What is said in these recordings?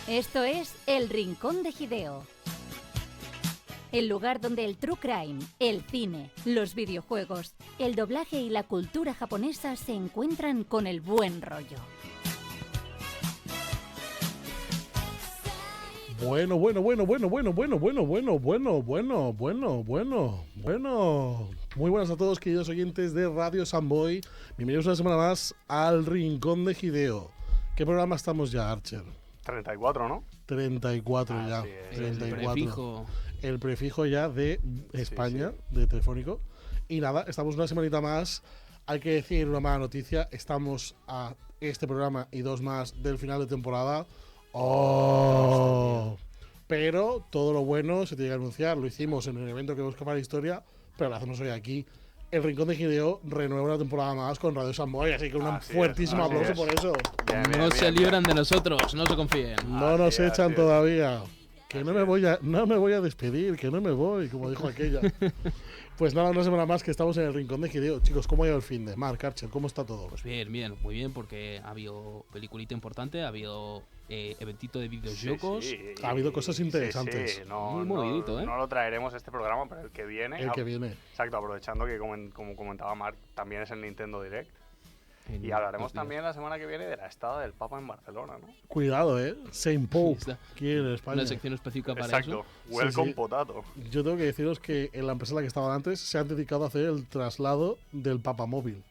Esto es El Rincón de Hideo. El lugar donde el true crime, el cine, los videojuegos, el doblaje y la cultura japonesa se encuentran con el buen rollo. Bueno. Muy buenas a todos, queridos oyentes de Radio Samboy. Bienvenidos una semana más al Rincón de Hideo. ¿Qué programa estamos ya, Archer? 34, ¿no? 34 ya. Sí, es 34. El prefijo ya de España, sí. de Telefónico. Y nada, estamos una semanita más. Hay que decir una mala noticia. Estamos a este programa y dos más del final de temporada. Pero todo lo bueno se tiene que anunciar. Lo hicimos en el evento que busca para la historia, pero lo hacemos hoy aquí. El Rincón de Hideo renueva una temporada más con Radio Samboy, así que un fuertísimo aplauso por eso. No se libran de nosotros, no se confíen. No nos echan todavía. Que no me voy a despedir, que no me voy, como dijo aquella. Pues nada, una semana más que estamos en el Rincón de Hideo. Chicos, ¿cómo ha ido el fin de? Mark, Archer, ¿cómo está todo? Pues bien, muy bien, porque ha habido peliculita importante, ha habido eventito de videojuegos. Sí. Ha habido cosas interesantes. Sí. No, Muy movidito, ¿eh? No lo traeremos este programa, pero el que viene. El que viene. Exacto, aprovechando que, como comentaba Mark, también es el Nintendo Direct. Y hablaremos también la semana que viene de la estada del Papa en Barcelona, ¿no? Cuidado, Saint Pope, aquí en España. Una sección específica para Exacto. eso. Welcome Potato. Yo tengo que deciros que en la empresa en la que estaban antes se han dedicado a hacer el traslado del papamóvil.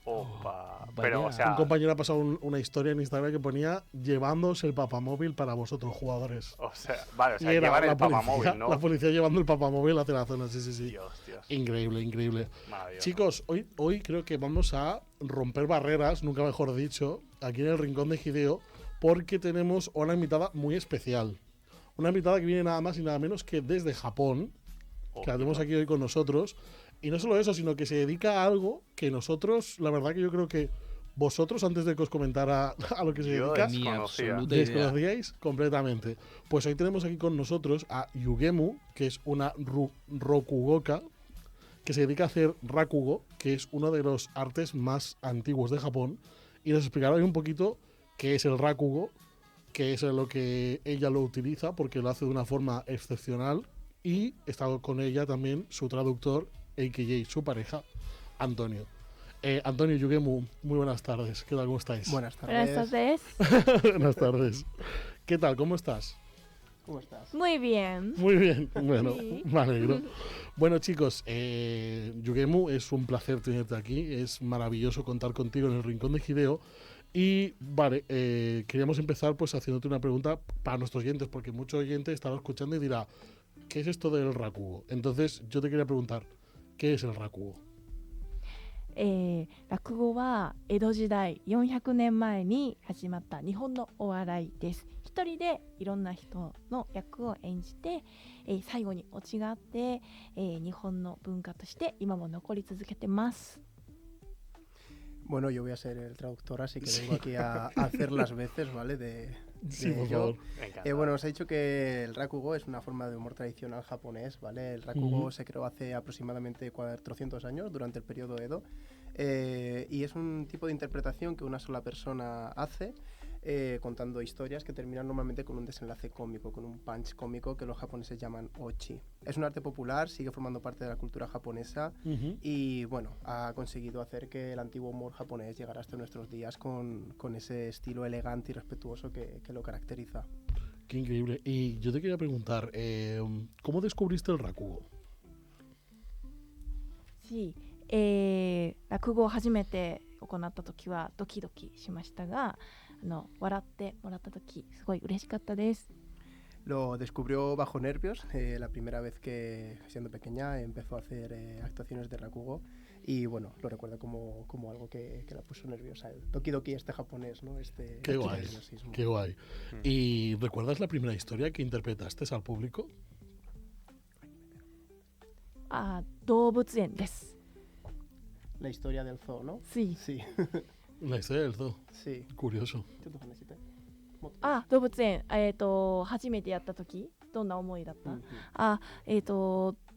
Opa. Vaya. Pero, o sea, Un compañero ha pasado una historia en Instagram que ponía llevándose el papamóvil para vosotros, jugadores. vale, o sea, Y era llevar la el policía, papamóvil, ¿no? La policía llevando el papamóvil hacia la zona, sí. Dios. Increíble. Maravilloso. Chicos, hoy creo que vamos a romper barreras, nunca mejor dicho, aquí en el Rincón de Hideo, porque tenemos una invitada muy especial. Una invitada que viene nada más y nada menos que desde Japón, que la tenemos aquí hoy con nosotros. Y no solo eso, sino que se dedica a algo que nosotros, la verdad que yo creo que vosotros, antes de que os comentara a lo que se dedica, Ni Desconocía. absoluta idea. desconocíais completamente. Pues hoy tenemos aquí con nosotros a Yugemu, que es una Rokugoka, que se dedica a hacer rakugo, que es uno de los artes más antiguos de Japón, y nos explicará hoy un poquito qué es el rakugo, qué es lo que ella lo utiliza, porque lo hace de una forma excepcional, y está con ella también su traductor, a.k.a. su pareja, Antonio. Antonio, Yugemu, muy buenas tardes. ¿Qué tal? ¿Cómo estáis? Buenas tardes. Buenas tardes. ¿Qué tal? ¿Cómo estás? ¿Cómo estás? Muy bien. Muy bien, bueno, Sí. me alegro. Bueno, chicos, Yugemu, es un placer tenerte aquí. Es maravilloso contar contigo en el Rincón de Hideo. Y vale, queríamos empezar pues haciéndote una pregunta para nuestros oyentes, porque mucho oyente estará escuchando y dirá, ¿qué es esto del rakugo? Entonces, yo te quería preguntar, ¿qué es el rakugo? 落語は江戸時代400年前に始まった日本のお笑いです。一人でいろんな人の役を演じて、最後にオチがあって、日本の文化として今も残り続けてます。 Bueno, yo voy a ser el traductor, así que vengo aquí a hacer las veces, ¿vale? Sí, por yo. favor. Bueno, os he dicho que el rakugo es una forma de humor tradicional japonés, ¿vale? El rakugo se creó hace aproximadamente 400 años, durante el periodo Edo, y es un tipo de interpretación que una sola persona hace, contando historias que terminan normalmente con un desenlace cómico, con un punch cómico que los japoneses llaman ochi. Es un arte popular, sigue formando parte de la cultura japonesa y, bueno, ha conseguido hacer que el antiguo humor japonés llegara hasta nuestros días con ese estilo elegante y respetuoso que lo caracteriza. Qué increíble. Y yo te quería preguntar, ¿cómo descubriste el rakugo? 落語を初めて行った時はドキドキしましたが、笑ってもらった時すごい嬉しかったです。 Lo descubrió bajo nervios, la primera vez que, siendo pequeña, empezó a hacer actuaciones de rakugo y, bueno, lo recuerda como algo que la puso nerviosa. El doki japonés, ¿no? Qué guay, nerviosismo. qué guay. ¿Y recuerdas la primera historia que interpretaste al público? 動物園です。 La historia del zoo, ¿no? Sí. Sí. La historia del zoo. Sí. Curioso. ちょっと話して動物園、初めてやった時どんな思いだった？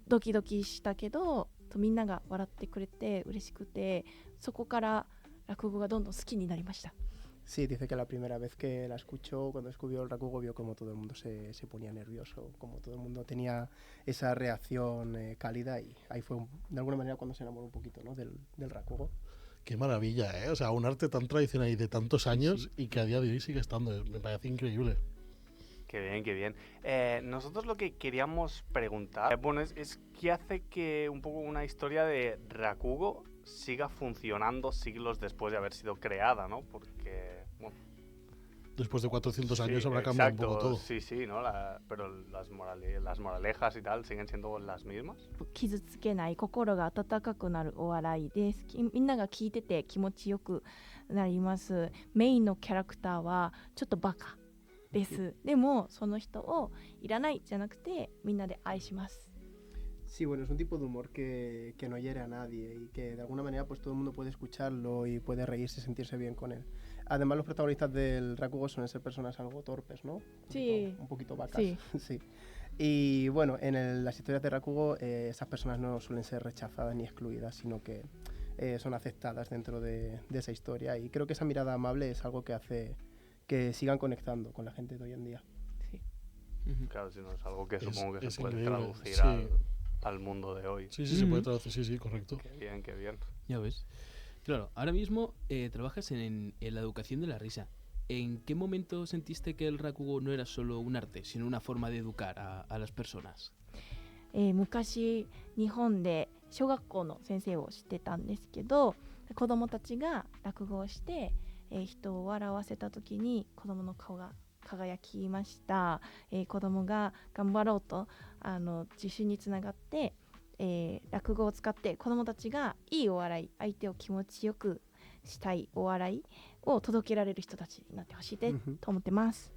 ドキドキしたけど、みんなが笑ってくれて嬉しくて、そこから落語がどんどん好きになりました。Sí, dice que la primera vez que la escuchó, cuando descubrió el rakugo, vio como todo el mundo se ponía nervioso, como todo el mundo tenía esa reacción cálida, y ahí fue de alguna manera cuando se enamoró un poquito, ¿no? del rakugo. Qué maravilla, ¿eh? O sea, un arte tan tradicional y de tantos años sí. y que a día de hoy sigue estando. Me parece increíble. Qué bien, qué bien. Nosotros lo que queríamos preguntar, bueno, es qué hace que un poco una historia de Rakugo siga funcionando siglos después de haber sido creada, ¿no? Porque, bueno, Después de 400 sí, años habrá cambiado un poco exacto, todo. sí, sí, ¿no? Pero las moralejas y tal siguen siendo las mismas. 傷つけない心が温かくなるお笑いです。みんなが聞いてて気持ちよくなります。メインのキャラクターはちょっとバカです。でもその人をいらないじゃなくてみんなで愛します。 Sí, bueno, es un tipo de humor que no hiere a nadie y que de alguna manera pues todo el mundo puede escucharlo y puede reírse y sentirse bien con él. Además, los protagonistas del rakugo suelen ser personas algo torpes, ¿no? Sí. Un poquito vacas. Sí. Sí. Y bueno, en las historias de rakugo esas personas no suelen ser rechazadas ni excluidas, sino que son aceptadas dentro de esa historia, y creo que esa mirada amable es algo que hace que sigan conectando con la gente de hoy en día. Sí. Claro, si no es algo que supongo que es se puede increíble, traducir sí. al mundo de hoy. Sí, se puede traducir, sí, correcto. Qué bien, qué bien. Ya ves. Claro, ahora mismo trabajas en la educación de la risa. ¿En qué momento sentiste que el rakugo no era solo un arte, sino una forma de educar a las personas? 昔日本で小学校の先生をしてたんですけど、子どもたちが落語をして、人を笑わせた時に子どもの顔が輝きました。子どもが頑張ろうと自信につながって、落語を使って子どもたちがいいお笑い、相手を気持ちよくしたいお笑いを届けられる人たちになってほしいと思ってます。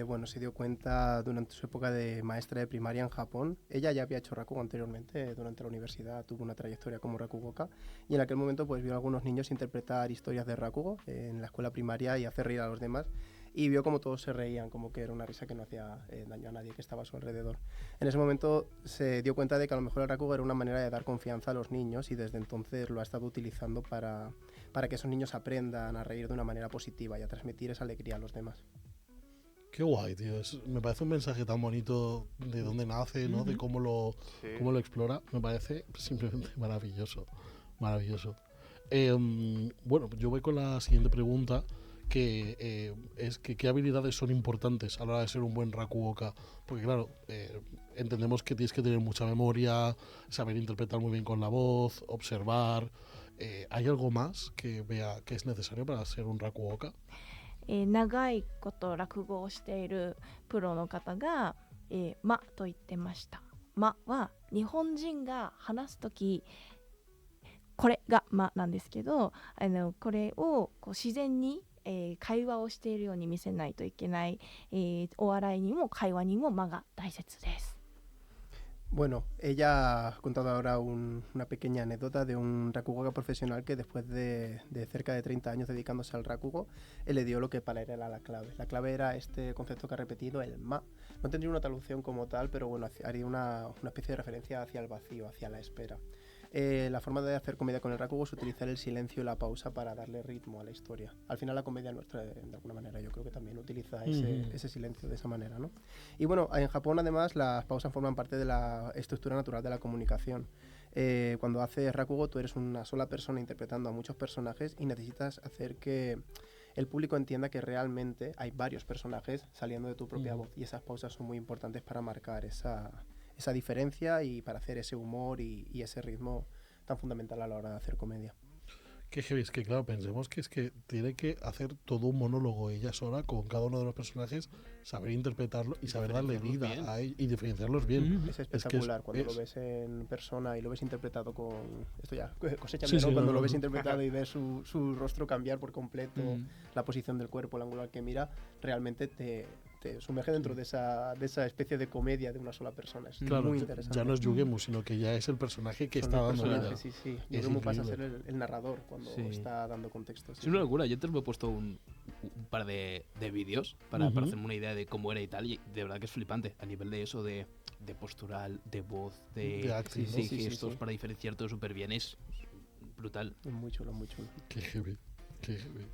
Bueno, se dio cuenta durante su época de maestra de primaria en Japón. Ella ya había hecho rakugo anteriormente, durante la universidad tuvo una trayectoria como rakugoka, y en aquel momento pues vio a algunos niños interpretar historias de rakugo en la escuela primaria y hacer reír a los demás, y vio como todos se reían, como que era una risa que no hacía daño a nadie que estaba a su alrededor. En ese momento se dio cuenta de que a lo mejor el rakugo era una manera de dar confianza a los niños, y desde entonces lo ha estado utilizando para que esos niños aprendan a reír de una manera positiva y a transmitir esa alegría a los demás. Qué guay, tío. Me parece un mensaje tan bonito de dónde nace, ¿no? De cómo lo explora. Me parece simplemente maravilloso. Maravilloso. Bueno, yo voy con la siguiente pregunta, que es que qué habilidades son importantes a la hora de ser un buen rakugoka. Porque claro, entendemos que tienes que tener mucha memoria, saber interpretar muy bien con la voz, observar. ¿Hay algo más que vea que es necesario para ser un rakugoka? 長いこと落語をしているプロの方が、間と言ってました。間は日本人が話すとき、これが間なんですけど、これをこう自然に、会話をしているように見せないといけない、お笑いにも会話にも間が大切です。 Bueno, ella ha contado ahora una pequeña anécdota de un rakugoka profesional que después de cerca de 30 años dedicándose al rakugo, él le dio lo que para él era la clave. La clave era este concepto que ha repetido, el ma. No tendría una traducción como tal, pero bueno, haría una especie de referencia hacia el vacío, hacia la espera. La forma de hacer comedia con el rakugo es utilizar el silencio y la pausa para darle ritmo a la historia. Al final la comedia nuestra, de alguna manera, yo creo que también utiliza ese silencio de esa manera, ¿no? Y bueno, en Japón además las pausas forman parte de la estructura natural de la comunicación. Cuando haces rakugo tú eres una sola persona interpretando a muchos personajes y necesitas hacer que el público entienda que realmente hay varios personajes saliendo de tu propia voz, y esas pausas son muy importantes para marcar esa diferencia y para hacer ese humor y ese ritmo tan fundamental a la hora de hacer comedia. Que heavy, es que claro, pensemos que es que tiene que hacer todo un monólogo ella sola con cada uno de los personajes, saber interpretarlo y saber darle vida a él y diferenciarlos bien. Es espectacular cuando lo ves en persona y lo ves interpretado con... Esto ya, cosecha Sí, cuando lo ves interpretado y ves su rostro cambiar por completo, la posición del cuerpo, el ángulo al que mira, realmente te sumerge dentro de esa especie de comedia de una sola persona. Es muy interesante. Ya no es Yugemu, sino que ya es el personaje que está dando vida. Sí. Yugemu pasa a ser el narrador cuando está dando contexto. Es una locura. Yo antes me he puesto un par de vídeos para hacerme una idea de cómo era y tal, y de verdad que es flipante a nivel de eso, de postural, de voz, de acting, ¿no? gestos para diferenciar todo súper bien. Es brutal. Es muy chulo, muy chulo. Qué heavy, qué heavy.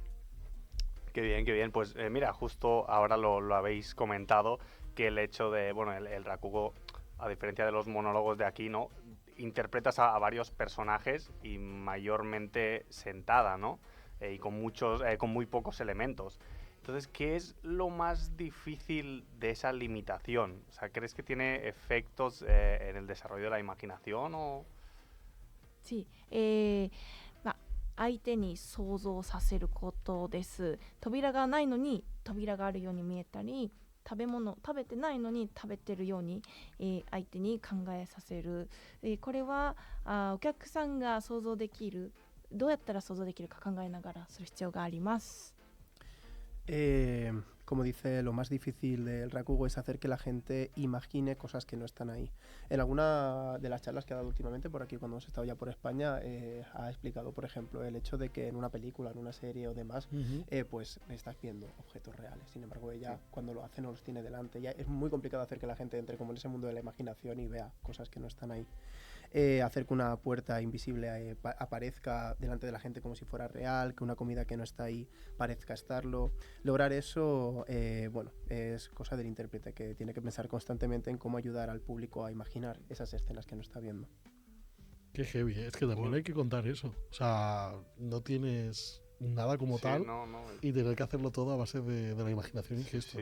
Qué bien, qué bien. Pues mira, justo ahora lo habéis comentado, que el hecho de, bueno, el rakugo, a diferencia de los monólogos de aquí, ¿no? Interpretas a varios personajes y mayormente sentada, ¿no? Y con muy pocos elementos. Entonces, ¿qué es lo más difícil de esa limitación? O sea, ¿crees que tiene efectos en el desarrollo de la imaginación o...? し、まあ、相手に想像させることです。扉がないのに扉があるように見えたり、食べてないのに食べてるように、相手に考えさせる、これはお客さんが想像できる、どうやったら想像できるか考えながらする必要があります。 Como dice, lo más difícil del rakugo es hacer que la gente imagine cosas que no están ahí. En alguna de las charlas que ha dado últimamente por aquí, cuando hemos estado ya por España, ha explicado, por ejemplo, el hecho de que en una película, en una serie o demás, pues estás viendo objetos reales. Sin embargo, ella cuando lo hace no los tiene delante. Ya es muy complicado hacer que la gente entre como en ese mundo de la imaginación y vea cosas que no están ahí. Hacer que una puerta invisible aparezca delante de la gente como si fuera real, que una comida que no está ahí parezca estarlo. Lograr eso, bueno, es cosa del intérprete, que tiene que pensar constantemente en cómo ayudar al público a imaginar esas escenas que no está viendo. Qué heavy, es que también hay que contar eso. O sea, no tienes nada como tal y tener que hacerlo todo a base de la imaginación y gestos.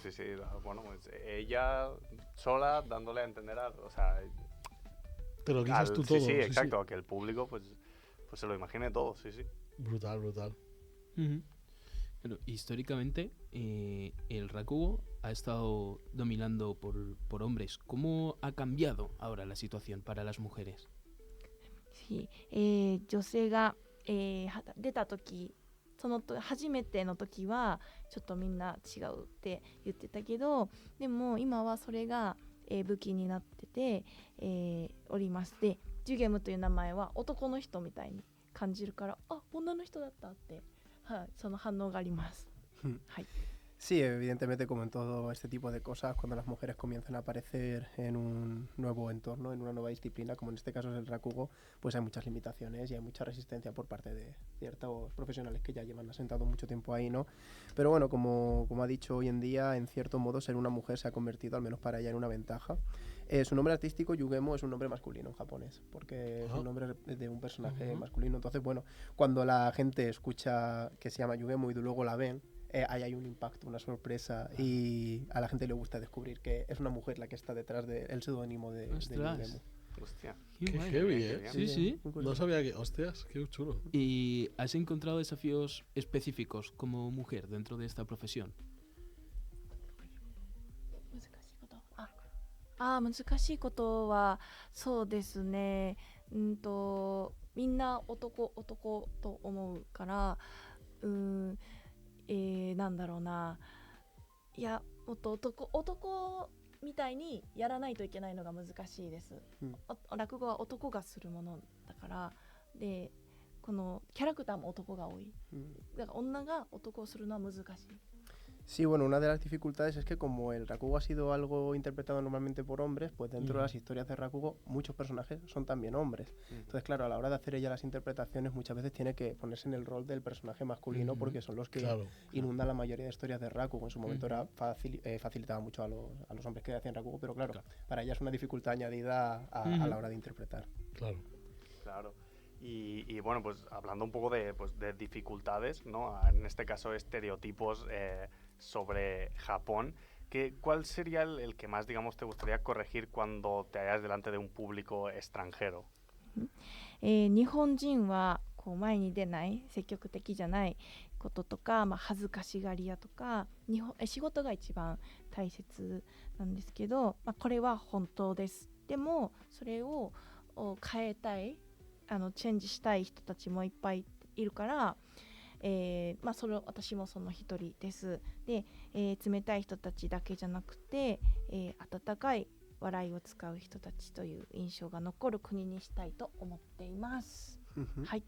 Sí, bueno, pues ella sola dándole a entender o sea... Te lo guisas tú todo. Sí, exacto, que el público pues se lo imagine todo, sí. Brutal. Bueno, históricamente el rakugo ha estado dominando por hombres. ¿Cómo ha cambiado ahora la situación para las mujeres? し、女性が、出た時、その初めての時はちょっとみんな違うって言ってたけど、でも今はそれが武器になってて、おりまして、ジュゲムという名前は男の人みたいに感じるから、あ、女の人だったって、はい、その反応があります。はい。 Sí, evidentemente, como en todo este tipo de cosas, cuando las mujeres comienzan a aparecer en un nuevo entorno, en una nueva disciplina, como en este caso es el rakugo, pues hay muchas limitaciones y hay mucha resistencia por parte de ciertos profesionales que ya llevan asentado mucho tiempo ahí, ¿no? Pero bueno, como ha dicho, hoy en día, en cierto modo, ser una mujer se ha convertido, al menos para ella, en una ventaja. Su nombre artístico, Yugemo, es un nombre masculino en japonés, porque es un nombre de un personaje masculino. Entonces, bueno, cuando la gente escucha que se llama Yugemo y luego la ven, ahí hay un impacto, una sorpresa, y a la gente le gusta descubrir que es una mujer la que está detrás del seudónimo de Yugemo. Hostia. Qué heavy, ¿eh? Sí. No sabía que... Hostias, qué chulo. ¿Y has encontrado desafíos específicos como mujer dentro de esta profesión? 難しいことはそうですね。みんな男と思うから、なんだろうな。いや、もっと男みたいにやらないといけないのが難しいです。落語は男がするものだから、で、このキャラクターも男が多い。だから女が男をするのは難しい。 Sí, bueno, una de las dificultades es que como el rakugo ha sido algo interpretado normalmente por hombres, pues dentro de las historias de rakugo muchos personajes son también hombres. Entonces, claro, a la hora de hacer ella las interpretaciones muchas veces tiene que ponerse en el rol del personaje masculino porque son los que inundan la mayoría de historias de rakugo. En su momento facilitaba mucho a los hombres que hacían rakugo, pero claro, para ella es una dificultad añadida a la hora de interpretar. Claro. Y bueno, pues hablando un poco de dificultades, ¿no? En este caso estereotipos sobre Japón, ¿cuál sería el que más, digamos, te gustaría corregir cuando te hallas delante de un público extranjero? 日本人はこう前に出ない積極的じゃないこととか、恥ずかしがり屋とか仕事が一番大切なんですけど、これは本当です。でもそれを変えたいチェンジしたい人たちもいっぱいいるから、それ私もその一人です。で、冷たい人たちだけじゃなくて、温かい笑いを使う人たちという印象が残る国にしたいと思っています。はい。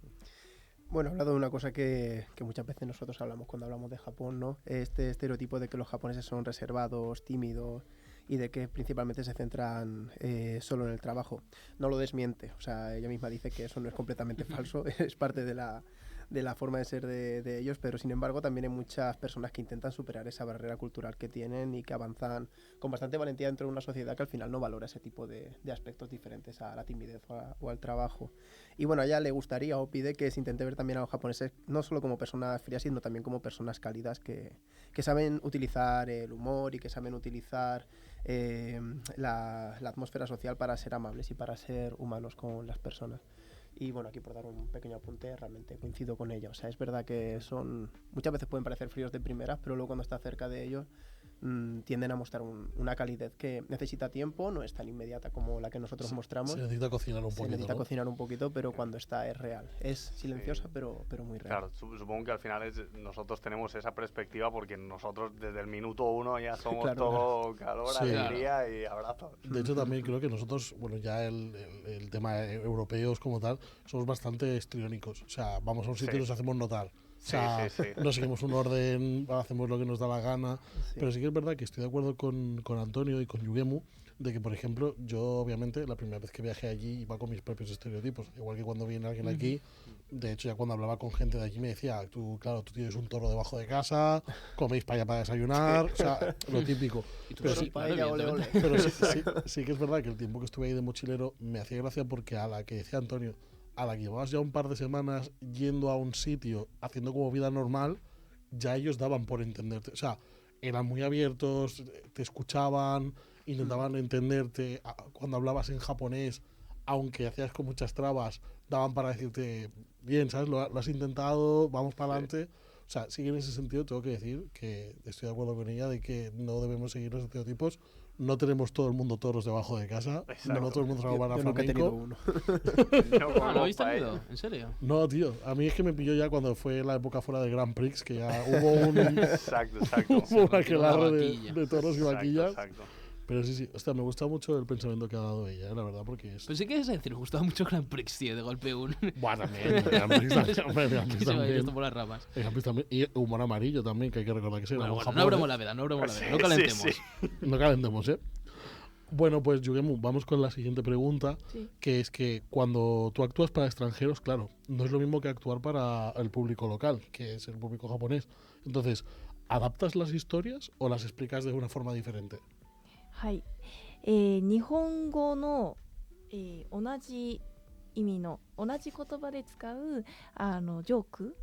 Bueno, he hablado de una cosa que muchas veces nosotros hablamos cuando hablamos de Japón, ¿no? Este estereotipo de que los japoneses son reservados, tímidos y de que principalmente se centran solo en el trabajo. No lo desmiente, o sea, ella misma dice que eso no es completamente falso, es parte de de la forma de ser de ellos, pero sin embargo también hay muchas personas que intentan superar esa barrera cultural que tienen y que avanzan con bastante valentía dentro de una sociedad que al final no valora ese tipo de aspectos diferentes a la timidez o al trabajo. Y bueno, a ella le gustaría o pide que se intente ver también a los japoneses no solo como personas frías, sino también como personas cálidas que saben utilizar el humor y que saben utilizar la atmósfera social para ser amables y para ser humanos con las personas. Y bueno, aquí por dar un pequeño apunte, realmente coincido con ella. O sea, es verdad que muchas veces pueden parecer fríos de primeras, pero luego cuando estás cerca de ellos tienden a mostrar una calidez que necesita tiempo, no es tan inmediata como la que nosotros mostramos. Se necesita cocinar un poquito. Se necesita ¿no? cocinar un poquito, pero cuando está es real. Es silenciosa, pero muy real. Claro, supongo que al final nosotros tenemos esa perspectiva porque nosotros desde el minuto 1 ya somos Claro, todo calor, Sí. alegría y abrazos. De hecho, también creo que nosotros, bueno, ya el tema europeos como tal, somos bastante histriónicos. O sea, vamos a un sitio y nos hacemos notar. O sea, Sí. no seguimos un orden, hacemos lo que nos da la gana. Sí. Pero sí que es verdad que estoy de acuerdo con Antonio y con Yugemu de que, por ejemplo, yo obviamente la primera vez que viajé allí iba con mis propios estereotipos. Igual que cuando viene alguien aquí, de hecho ya cuando hablaba con gente de allí me decía, tú tienes un toro debajo de casa, coméis paella para desayunar, o sea, lo típico. Y tú Pero sí, sí, claro, paella, ole, ole. evidentemente. Pero sí que es verdad que el tiempo que estuve ahí de mochilero me hacía gracia porque a la que decía Antonio, a la que llevabas ya un par de semanas yendo a un sitio, haciendo como vida normal, ya ellos daban por entenderte. O sea, eran muy abiertos, te escuchaban, intentaban entenderte. Cuando hablabas en japonés, aunque hacías con muchas trabas, daban para decirte, bien, ¿sabes? Lo has intentado, vamos para adelante. O sea, sí que en ese sentido tengo que decir que estoy de acuerdo con ella de que no debemos seguir los estereotipos. No tenemos todo el mundo toros debajo de casa. Exacto. No todo el mundo sabe bailar Yo nunca he tenido flamenco. uno. No, Ah, como ¿lo habéis paella. tenido? ¿En serio? No, tío. A mí es que me pilló ya cuando fue la época fuera del Grand Prix, que ya hubo Exacto. hubo un Se aquelarre la de, vaquilla. de toros y vaquillas. Exacto. Pero sí. Hostia, me gusta mucho el pensamiento que ha dado ella, la verdad, porque es... Pensé que ibas a decir, me gustaba mucho Grand Prix, tío, de golpe un... Buah, también. El Grand Prix también, hombre, el Grand que Prix se me ha también. ido por las ramas. El Grand Prix también. Y humor amarillo también, que hay que recordar que sí. Bueno, Japón, bueno, no abramos la veda, no abramos la veda, no Sí, calentemos. sí. No calentemos, ¿eh? Bueno, pues Yugemu, vamos con la siguiente pregunta, Sí. que es que cuando tú actúas para extranjeros, claro, no es lo mismo que actuar para el público local, que es el público japonés. Entonces, ¿adaptas las historias o las explicas de una forma diferente? はい、日本語の、同じ意味の同じ言葉で使うジョーク、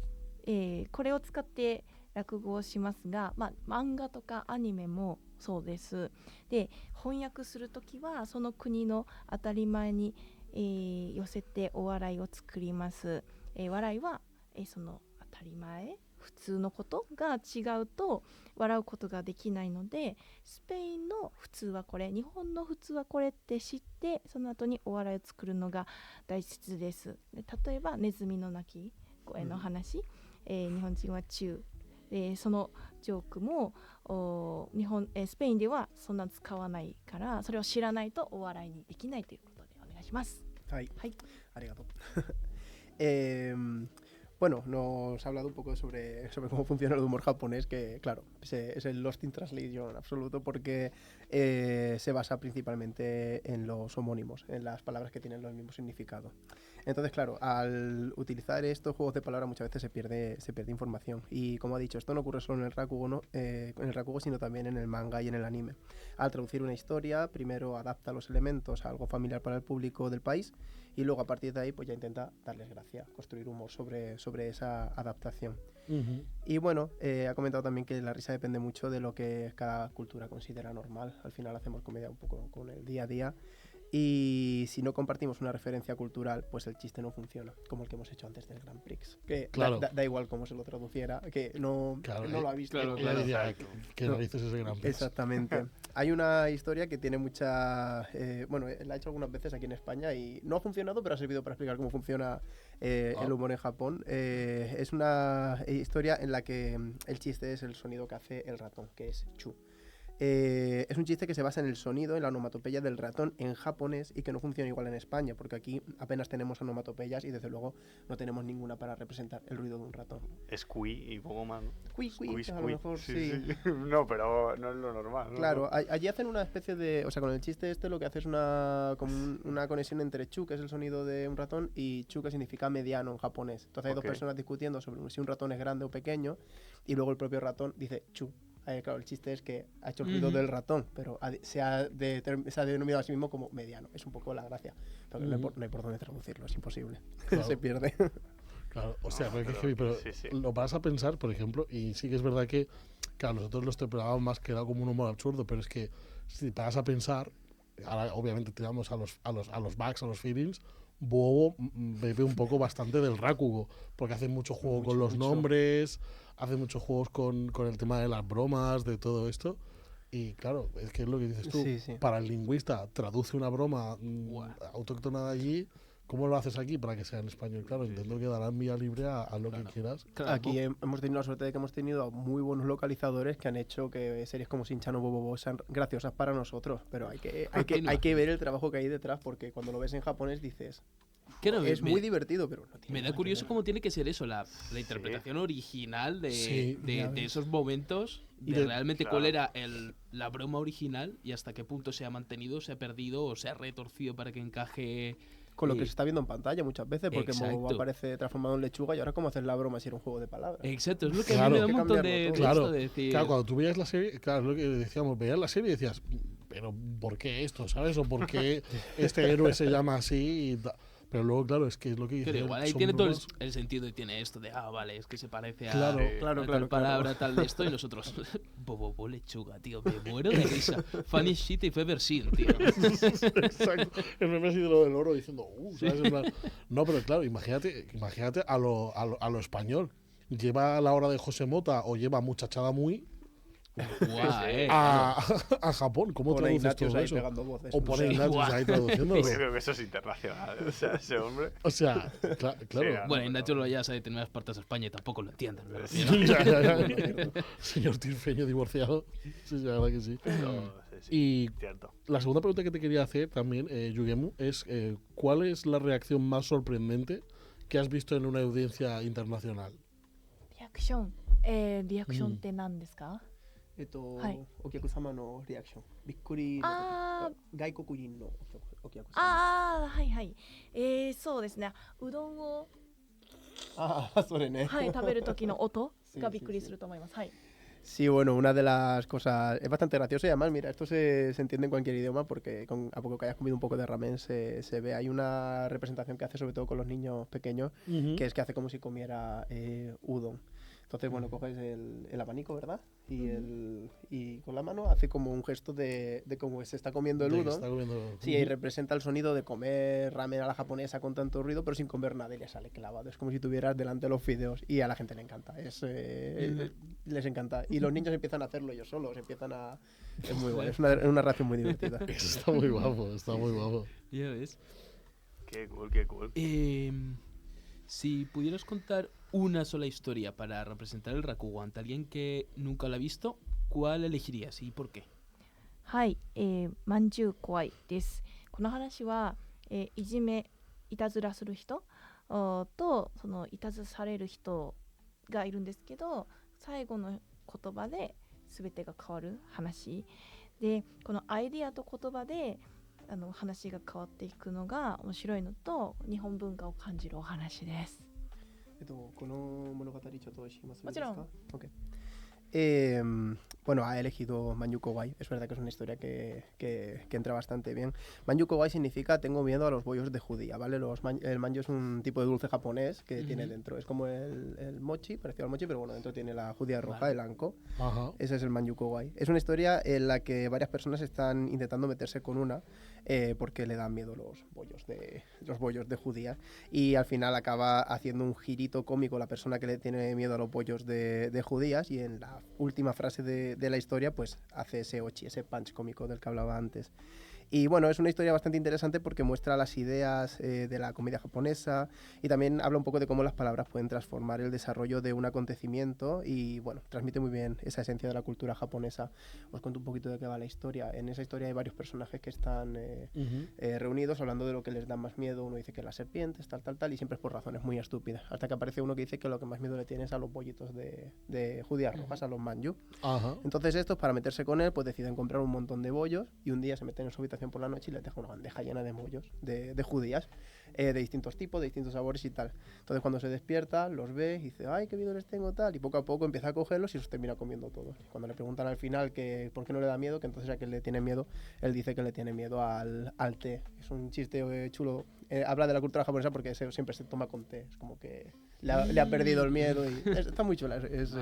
これを使って落語をしますが、漫画とかアニメもそうです。で、翻訳するときはその国の当たり前に、寄せてお笑いを作ります。笑いは、その当たり前普通のことが違うと笑うことができないので、スペインの普通はこれ、日本の普通はこれって知って、その後にお笑いを作るのが大切です。で、例えばネズミの鳴き声の話、日本人はチュー、そのジョークもスペインではそんな使わないから、それを知らないとお笑いにできないということでお願いします。はい、はい。 arigato. Bueno, nos ha hablado un poco sobre cómo funciona el humor japonés, que claro, es el Lost in Translation absoluto porque se basa principalmente en los homónimos, en las palabras que tienen los mismos significados. Entonces, claro, al utilizar estos juegos de palabras muchas veces se pierde información. Y como ha dicho, esto no ocurre solo en el rakugo, ¿no? En el rakugo, sino también en el manga y en el anime. Al traducir una historia, primero adapta los elementos a algo familiar para el público del país y luego a partir de ahí pues ya intenta darles gracia, construir humor sobre esa adaptación. Y bueno, ha comentado también que la risa depende mucho de lo que cada cultura considera normal. Al final hacemos comedia un poco con el día a día. Y si no compartimos una referencia cultural, pues el chiste no funciona, como el que hemos hecho antes del Grand Prix. Que Claro. da igual cómo se lo traduciera, que no lo ha visto. claro, La idea exacto. que narices ese Grand Prix. Exactamente. Hay una historia que tiene mucha... bueno, la he hecho algunas veces aquí en España y no ha funcionado, pero ha servido para explicar cómo funciona el humor en Japón. Es una historia en la que el chiste es el sonido que hace el ratón, que es chu. Es un chiste que se basa en el sonido, en la onomatopeya del ratón en japonés y que no funciona igual en España, porque aquí apenas tenemos onomatopeyas y desde luego no tenemos ninguna para representar el ruido de un ratón. Squee y poco más, ¿no? Cui, Squee, a lo mejor sí. No, pero no es lo normal, ¿no? Claro, allí hacen una especie de... O sea, con el chiste este lo que hace es una conexión entre chu, que es el sonido de un ratón, y chu, que significa mediano en japonés. Entonces hay dos Ok. personas discutiendo sobre si un ratón es grande o pequeño, y luego el propio ratón dice chu. Claro, el chiste es que ha hecho el ruido del ratón, pero se ha denominado a sí mismo como mediano. Es un poco la gracia. Pero no hay por dónde traducirlo, es imposible. Claro. Se pierde. Claro, o sea, No, pero, pero- sí. lo vas a pensar, por ejemplo, y sí que es verdad que, claro, nosotros lo interpretábamos más que era como un humor absurdo, pero es que si te vas a pensar, ahora obviamente tiramos a los bugs, a los feelings, Bobo bebe un poco bastante del Rakugo, porque hace mucho juego con los nombres, hace muchos juegos con el tema de las bromas, de todo esto. Y claro, es que es lo que dices tú, Sí, sí. para el lingüista traduce una broma autóctona de allí. ¿Cómo lo haces aquí para que sea en español? Claro, entiendo que darán vía libre a lo que quieras. Claro, Aquí hemos tenido la suerte de que hemos tenido muy buenos localizadores que han hecho que series como Shin-Chan o Bobo sean graciosas para nosotros. Pero hay que ver el trabajo que hay detrás, porque cuando lo ves en japonés dices... Claro, es me- muy divertido, pero no tiene Me nada da que curioso ver. cómo tiene que ser eso, la interpretación original de, Sí, ya de ves. esos momentos, Y de de- realmente cuál claro. era la broma original y hasta qué punto se ha mantenido, se ha perdido o se ha retorcido para que encaje. Con lo que se está viendo en pantalla muchas veces, porque Bobo Exacto. aparece transformado en lechuga y ahora cómo hacer la broma si era un juego de palabras. Exacto, es lo que a Claro. mí me da Hay un que montón cambiarlo de todo. Claro, esto de decir. claro, cuando tú veías la serie, claro, es lo que decíamos, veías la serie y decías, pero ¿por qué esto, sabes? O ¿por qué este héroe se llama así? Pero luego, claro, es que es lo que dices. Pero igual ahí son tiene todo bromas. el sentido y tiene esto de, vale, es que se parece a, Claro, claro, a claro, tal palabra, tal de esto, y nosotros, bobo lechuga, tío, me muero de risa. Funny shit if ever seen, tío. Exacto. El meme así de lo del oro diciendo, ¿sabes? En plan, no, pero claro, imagínate a lo español. Lleva la hora de José Mota o lleva muchachada muy Guau, a Japón. ¿Cómo Pone traduces Ignatius todo ahí eso? pegando voces. O pone sea, Ignatius guau. ahí traduciéndolo. Yo creo que eso es internacional. O sea, ese hombre. O sea, claro. Sí, Bueno, Ignacio lo ya sabe determinadas partes de España y tampoco lo entienden, me refiero. Ya. Señor tirfeño divorciado. Sí, la verdad que sí. Sí, Y cierto. la segunda pregunta que te quería hacer también, Yugemu, es ¿cuál es la reacción más sorprendente que has visto en una audiencia internacional? リアクション、リアクションって何ですか？はいお客様のリアクション。びっくりのあ外国人のお客様。はいはい。そうですね。うどんを、それね。はい、食べる時の音 Sí, が sí, びっくりすると思います。はい。 Sí, bueno, una de las cosas es bastante gracioso y además, mira, esto se entiende en cualquier idioma porque a poco que hayas comido un poco de ramen se ve. Hay una representación que hace sobre todo con los niños pequeños, que es que hace como si comiera udon. Entonces, bueno, coges el abanico, ¿verdad? Y con la mano hace como un gesto de cómo se está comiendo el De que udon. está comiendo- Sí, y representa el sonido de comer ramen a la japonesa con tanto ruido, pero sin comer nada y le sale clavado. Es como si tuvieras delante los fideos y a la gente le encanta. Les encanta. Y los niños empiezan a hacerlo ellos solos, Es muy guay, es una reacción muy divertida. Eso está muy guapo, está muy guapo. Ya ves. Qué cool, qué cool. Si pudieras contar una sola historia para representar el Rakugo ante alguien que nunca lo ha visto, ¿cuál elegirías y por qué? はい、まんじゅう怖いです。この話は、いじめ、いたずらする人とそのいたずらされる人がいるんですけど、最後の言葉で全てが変わる話で、このアイディアと言葉で話が変わっていくのが面白いのと、日本文化を感じるお話です。この物語ちょっとしますもちろん。 Ok. Bueno, ha elegido Manjuko Wai. Es verdad que es una historia que entra bastante bien. Manjuko Wai significa tengo miedo a los bollos de judía, ¿vale? El manju es un tipo de dulce japonés que tiene dentro. Es como el mochi, parecido al mochi, pero bueno, dentro tiene la judía roja, el anko. Ajá. Ese es el Manjuko Wai. Es una historia en la que varias personas están intentando meterse con una porque le dan miedo los bollos de judía. Y al final acaba haciendo un girito cómico la persona que le tiene miedo a los bollos de judías, y en la última frase de la historia pues hace ese ochi, ese punch cómico del que hablaba antes. Y bueno, es una historia bastante interesante porque muestra las ideas de la comedia japonesa y también habla un poco de cómo las palabras pueden transformar el desarrollo de un acontecimiento y bueno, transmite muy bien esa esencia de la cultura japonesa. Os cuento un poquito de qué va la historia. En esa historia hay varios personajes que están reunidos hablando de lo que les da más miedo. Uno dice que las serpientes, tal, y siempre es por razones muy estúpidas. Hasta que aparece uno que dice que lo que más miedo le tiene es a los bollitos de judías rojas, a los manju. Ajá. Entonces estos, para meterse con él, pues deciden comprar un montón de bollos y un día se meten en su habitación por la noche y les deja una bandeja llena de bollos, de judías, de distintos tipos, de distintos sabores y tal. Entonces cuando se despierta, los ve y dice, ay, qué miedo les tengo, tal, y poco a poco empieza a cogerlos y los termina comiendo todos. Y cuando le preguntan al final que por qué no le da miedo, que entonces a qué le tiene miedo, él dice que le tiene miedo al té. Es un chiste chulo. Habla de la cultura japonesa porque siempre se toma con té. Es como que le ha perdido el miedo y está muy chula. Es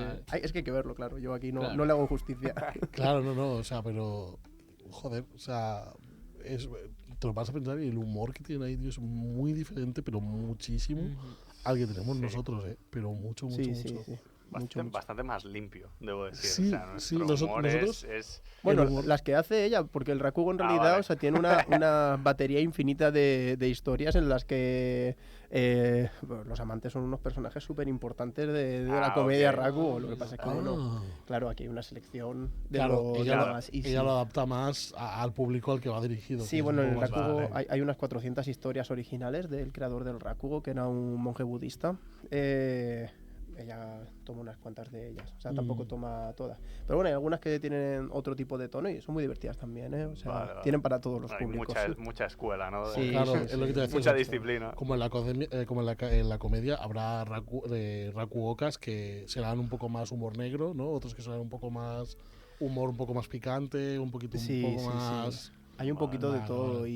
que hay que verlo, claro. Yo aquí no le hago justicia. Claro, no, o sea, pero joder, o sea, te lo vas a pensar y el humor que tiene ahí, tío, es muy diferente, pero muchísimo al que tenemos nosotros, pero mucho. Bastante más limpio, debo decir. Sí, o sea, sí, nuestro humor nosotros... es... Bueno, humor... las que hace ella, porque el Rakugo en realidad vale. o sea, tiene una batería infinita de historias en las que bueno, los amantes son unos personajes súper importantes de la comedia Rakugo. Lo que pasa es que, bueno, claro, aquí hay una selección de ella más. Ella lo adapta más al público al que va dirigido. Sí, bueno, en el Rakugo hay unas 400 historias originales del creador del Rakugo, que era un monje budista. Ella toma unas cuantas de ellas, o sea, tampoco toma todas. Pero bueno, hay algunas que tienen otro tipo de tono y son muy divertidas también, ¿eh? O sea, tienen para todos los públicos. Mucha escuela, ¿no? Sí, claro, es lo que te decía. Mucha disciplina. Como en la comedia habrá rakugokas que serán un poco más humor negro, ¿no? Otros que serán un poco más humor un poco más picante, un poco más... Sí. Hay un poquito de todo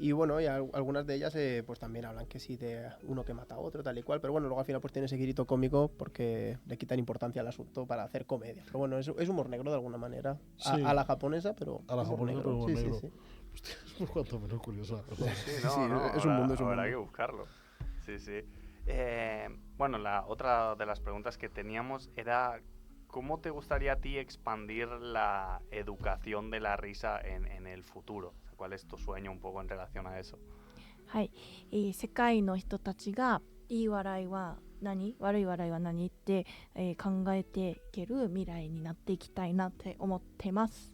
y bueno, y algunas de ellas pues también hablan que sí de uno que mata a otro, tal y cual, pero bueno, luego al final pues tiene ese girito cómico porque le quitan importancia al asunto para hacer comedia. Pero bueno, es humor negro de alguna manera, a la japonesa, pero a la japonesa, pero humor negro. Sí. Hostia, es por cuanto menos curioso. Es un mundo, habrá que buscarlo. Sí. Bueno, la otra de las preguntas que teníamos era ¿cómo te gustaría a ti expandir la educación de la risa en el futuro? ¿Cuál es tu sueño un poco en relación a eso? はい、世界の人たちがいい笑いは何、悪い笑いは何って、考えていける未来になっていきたいなって思ってます。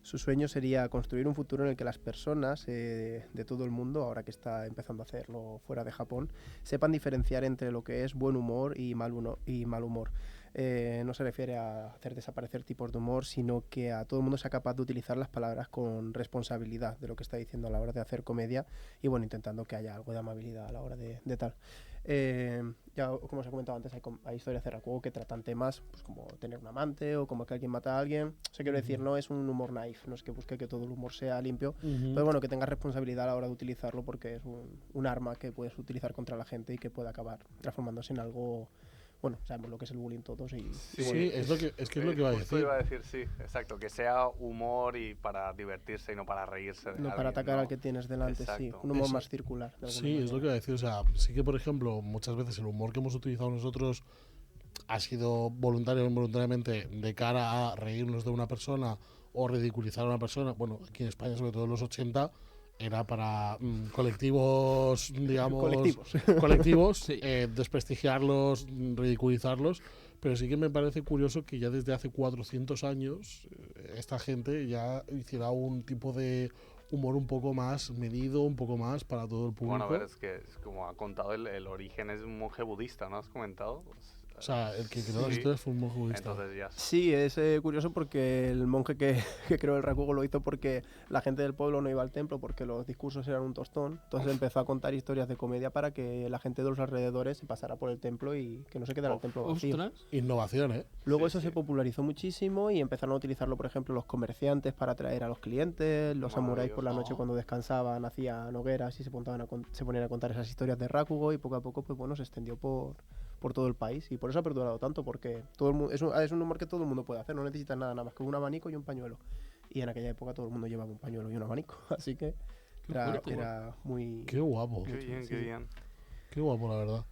Su sueño sería construir un futuro en el que las personas de todo el mundo, ahora que está empezando a hacerlo fuera de Japón, sepan diferenciar entre lo que es buen humor y mal humor. No se refiere a hacer desaparecer tipos de humor, sino que a todo el mundo sea capaz de utilizar las palabras con responsabilidad de lo que está diciendo a la hora de hacer comedia y bueno, intentando que haya algo de amabilidad a la hora de tal. Ya como os he comentado antes, hay historias de Rakugo que tratan temas pues, como tener un amante o como que alguien mata a alguien. O sea, quiero decir, no es un humor naif, no es que busque que todo el humor sea limpio, pero bueno, que tengas responsabilidad a la hora de utilizarlo porque es un arma que puedes utilizar contra la gente y que puede acabar transformándose en algo... Bueno, sabemos lo que es el bullying todos y... Sí, es lo que iba a decir. Iba a decir, sí, exacto, que sea humor y para divertirse y no para reírse de no alguien, para atacar al que tienes delante, exacto. Sí, un humor más circular. Sí, es lo que iba a decir, o sea, sí que por ejemplo, muchas veces el humor que hemos utilizado nosotros ha sido voluntario o involuntariamente de cara a reírnos de una persona o ridiculizar a una persona. Bueno, aquí en España, sobre todo en los 80, era para colectivos, digamos, colectivos sí. Desprestigiarlos, ridiculizarlos, pero sí que me parece curioso que ya desde hace 400 años esta gente ya hiciera un tipo de humor un poco más medido, un poco más para todo el público. Bueno, a ver, es que es como ha contado, el origen es un monje budista, ¿no? ¿Has comentado? Pues, o sea, el que creó las historias fue un monje budista. Entonces ya. Sí, es curioso porque el monje que creó el Rakugo lo hizo porque la gente del pueblo no iba al templo porque los discursos eran un tostón. Entonces empezó a contar historias de comedia para que la gente de los alrededores se pasara por el templo y que no se quedara el templo vacío. ¡Ostras! Innovación, ¿eh? Luego eso se popularizó muchísimo y empezaron a utilizarlo, por ejemplo, los comerciantes para atraer a los clientes, los samuráis por la noche cuando descansaban hacían hogueras y se ponían a contar esas historias de Rakugo y poco a poco pues bueno se extendió por todo el país y por eso ha perdurado tanto porque todo el mundo, es un humor que todo el mundo puede hacer, no necesitas nada más que un abanico y un pañuelo y en aquella época todo el mundo llevaba un pañuelo y un abanico, así que era muy... Qué guapo. Qué bien. Qué guapo, la verdad.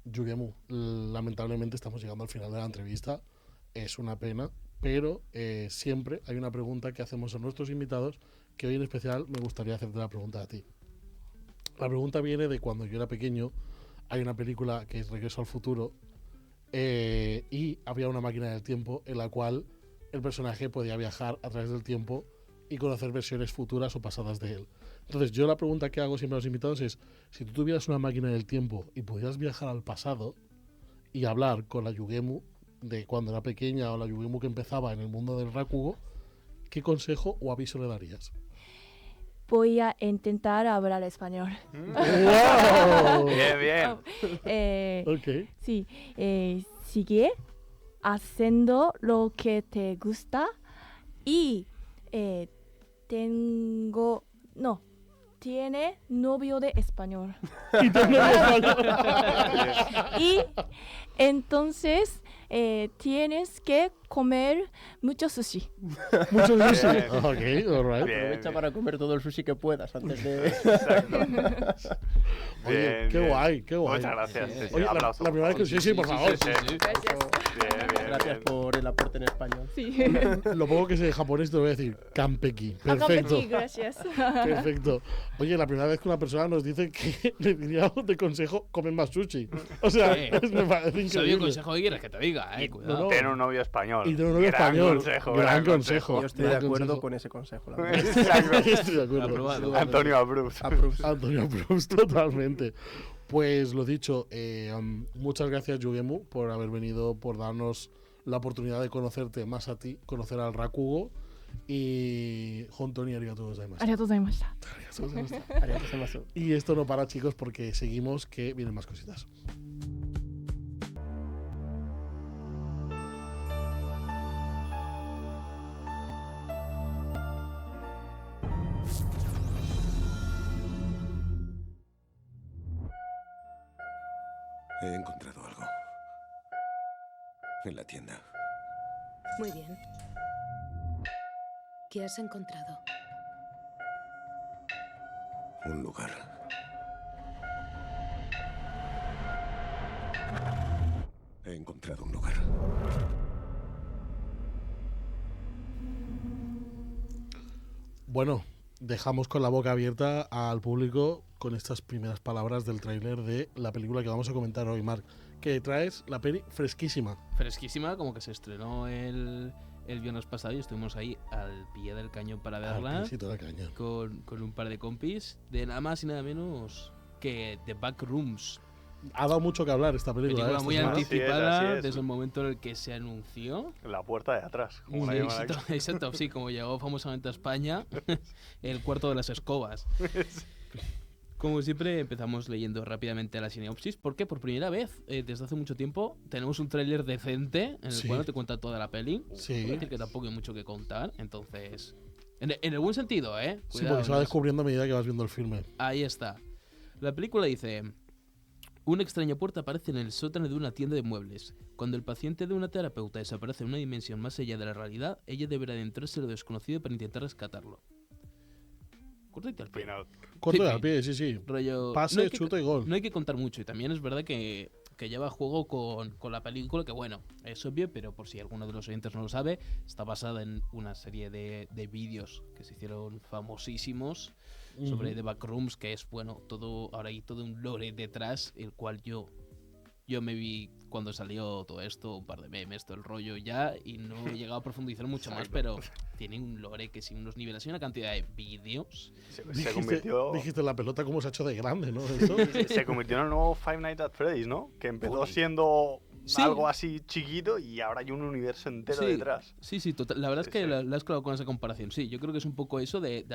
Yugemu, lamentablemente estamos llegando al final de la entrevista. Es una pena, pero siempre hay una pregunta que hacemos a nuestros invitados, que hoy en especial me gustaría hacerte la pregunta a ti. La pregunta viene de cuando yo era pequeño. Hay una película que es Regreso al Futuro, y había una máquina del tiempo en la cual el personaje podía viajar a través del tiempo y conocer versiones futuras o pasadas de él. Entonces yo la pregunta que hago siempre a los invitados es, si tú tuvieras una máquina del tiempo y pudieras viajar al pasado y hablar con la Yugemu de cuando era pequeña o la Yugemu que empezaba en el mundo del Rakugo, ¿qué consejo o aviso le darías? Voy a intentar hablar español. ¡Wow! Bien, bien. Ok. Sí, sigue haciendo lo que te gusta y tiene novio de español. Y entonces tienes que comer mucho sushi. Mucho gusto. Bien. Ok, all right. Bien, Aprovecha bien. para comer todo el sushi que puedas antes de... Exacto. Oye, Bien, qué bien. guay, qué guay. Muchas gracias. Sí, sí, Oye, aplauso, la primera vez que... por Sí, por favor. Gracias. Bien, bien, Gracias bien. por el aporte en español. Sí. Lo poco que sé de japonés te lo voy a decir. Kampeki. Perfecto. Gracias. Perfecto. Oye, la primera vez que una persona nos dice que le diríamos de consejo, comen más sushi. O sea, me parece Sabio increíble. consejo que quieres que te diga, cuidado. No, no. Tener un novio español. Y tener un novio Gran español. Consejo, Gran consejo. Yo estoy de Gran acuerdo consejo. con ese consejo, la verdad. Exacto. Estoy de acuerdo. Aprobado. Antonio Abruz. Approves. Antonio Proust, totalmente. Pues lo dicho, muchas gracias Yugemu por haber venido, por darnos la oportunidad de conocerte más a ti, conocer al Rakugo, y Hontoni arigatou gozaimasu. ありがとうございました。 Arigatou gozaimasu. Arigatou gozaimasu. Y esto no para, chicos, porque seguimos, que vienen más cositas. He encontrado algo. En la tienda. Muy bien. ¿Qué has encontrado? Un lugar. He encontrado un lugar. Bueno, dejamos con la boca abierta al público con estas primeras palabras del tráiler de la película que vamos a comentar hoy, Marc. Que traes la peli fresquísima. Fresquísima, como que se estrenó el viernes pasado y estuvimos ahí al pie del cañón para verla. Al piecito de la caña. Con un par de compis de nada más y nada menos que The Backrooms. Ha dado mucho que hablar esta película. Película esta muy semana. anticipada Así es. desde el momento en el que se anunció. La puerta de atrás, como la Sí, llaman aquí. exacto, exacto, sí, como llegó famosamente a España, el cuarto de las escobas. Como siempre, empezamos leyendo rápidamente la sinopsis, porque por primera vez, desde hace mucho tiempo, tenemos un tráiler decente en el Sí. cual no te cuenta toda la peli. Sí. Es decir, que tampoco hay mucho que contar, entonces... En el buen sentido, ¿eh? Sí, Cuidado, porque se va no es- descubriendo a medida que vas viendo el filme. Ahí está. La película dice: una extraña puerta aparece en el sótano de una tienda de muebles. Cuando el paciente de una terapeuta desaparece en una dimensión más allá de la realidad, ella deberá adentrarse en lo desconocido para intentar rescatarlo. Cortito al pie. Final. Corto Sí, de al pie, sí, sí. Rollo... Pase, no hay que- chuta y gol. No hay que contar mucho, y también es verdad que lleva juego con la película, que bueno, es obvio, pero por si alguno de los oyentes no lo sabe, está basada en una serie de vídeos que se hicieron famosísimos sobre Ujú. The Backrooms, que es, bueno, todo, ahora hay todo un lore detrás, el cual yo me vi cuando salió todo esto, un par de memes, todo el rollo ya, y no he llegado a profundizar mucho más, pero tiene un lore que sí, unos niveles y una cantidad de vídeos. Se convirtió, Dijiste la pelota cómo se ha hecho de grande, ¿no? Eso. se convirtió en el nuevo Five Nights at Freddy's, ¿no? Que empezó Uy. siendo Sí. algo así chiquito y ahora hay un universo entero Sí. detrás. Sí, sí, total. La verdad es que Sí. la has clavado con esa comparación. Sí, yo creo que es un poco eso de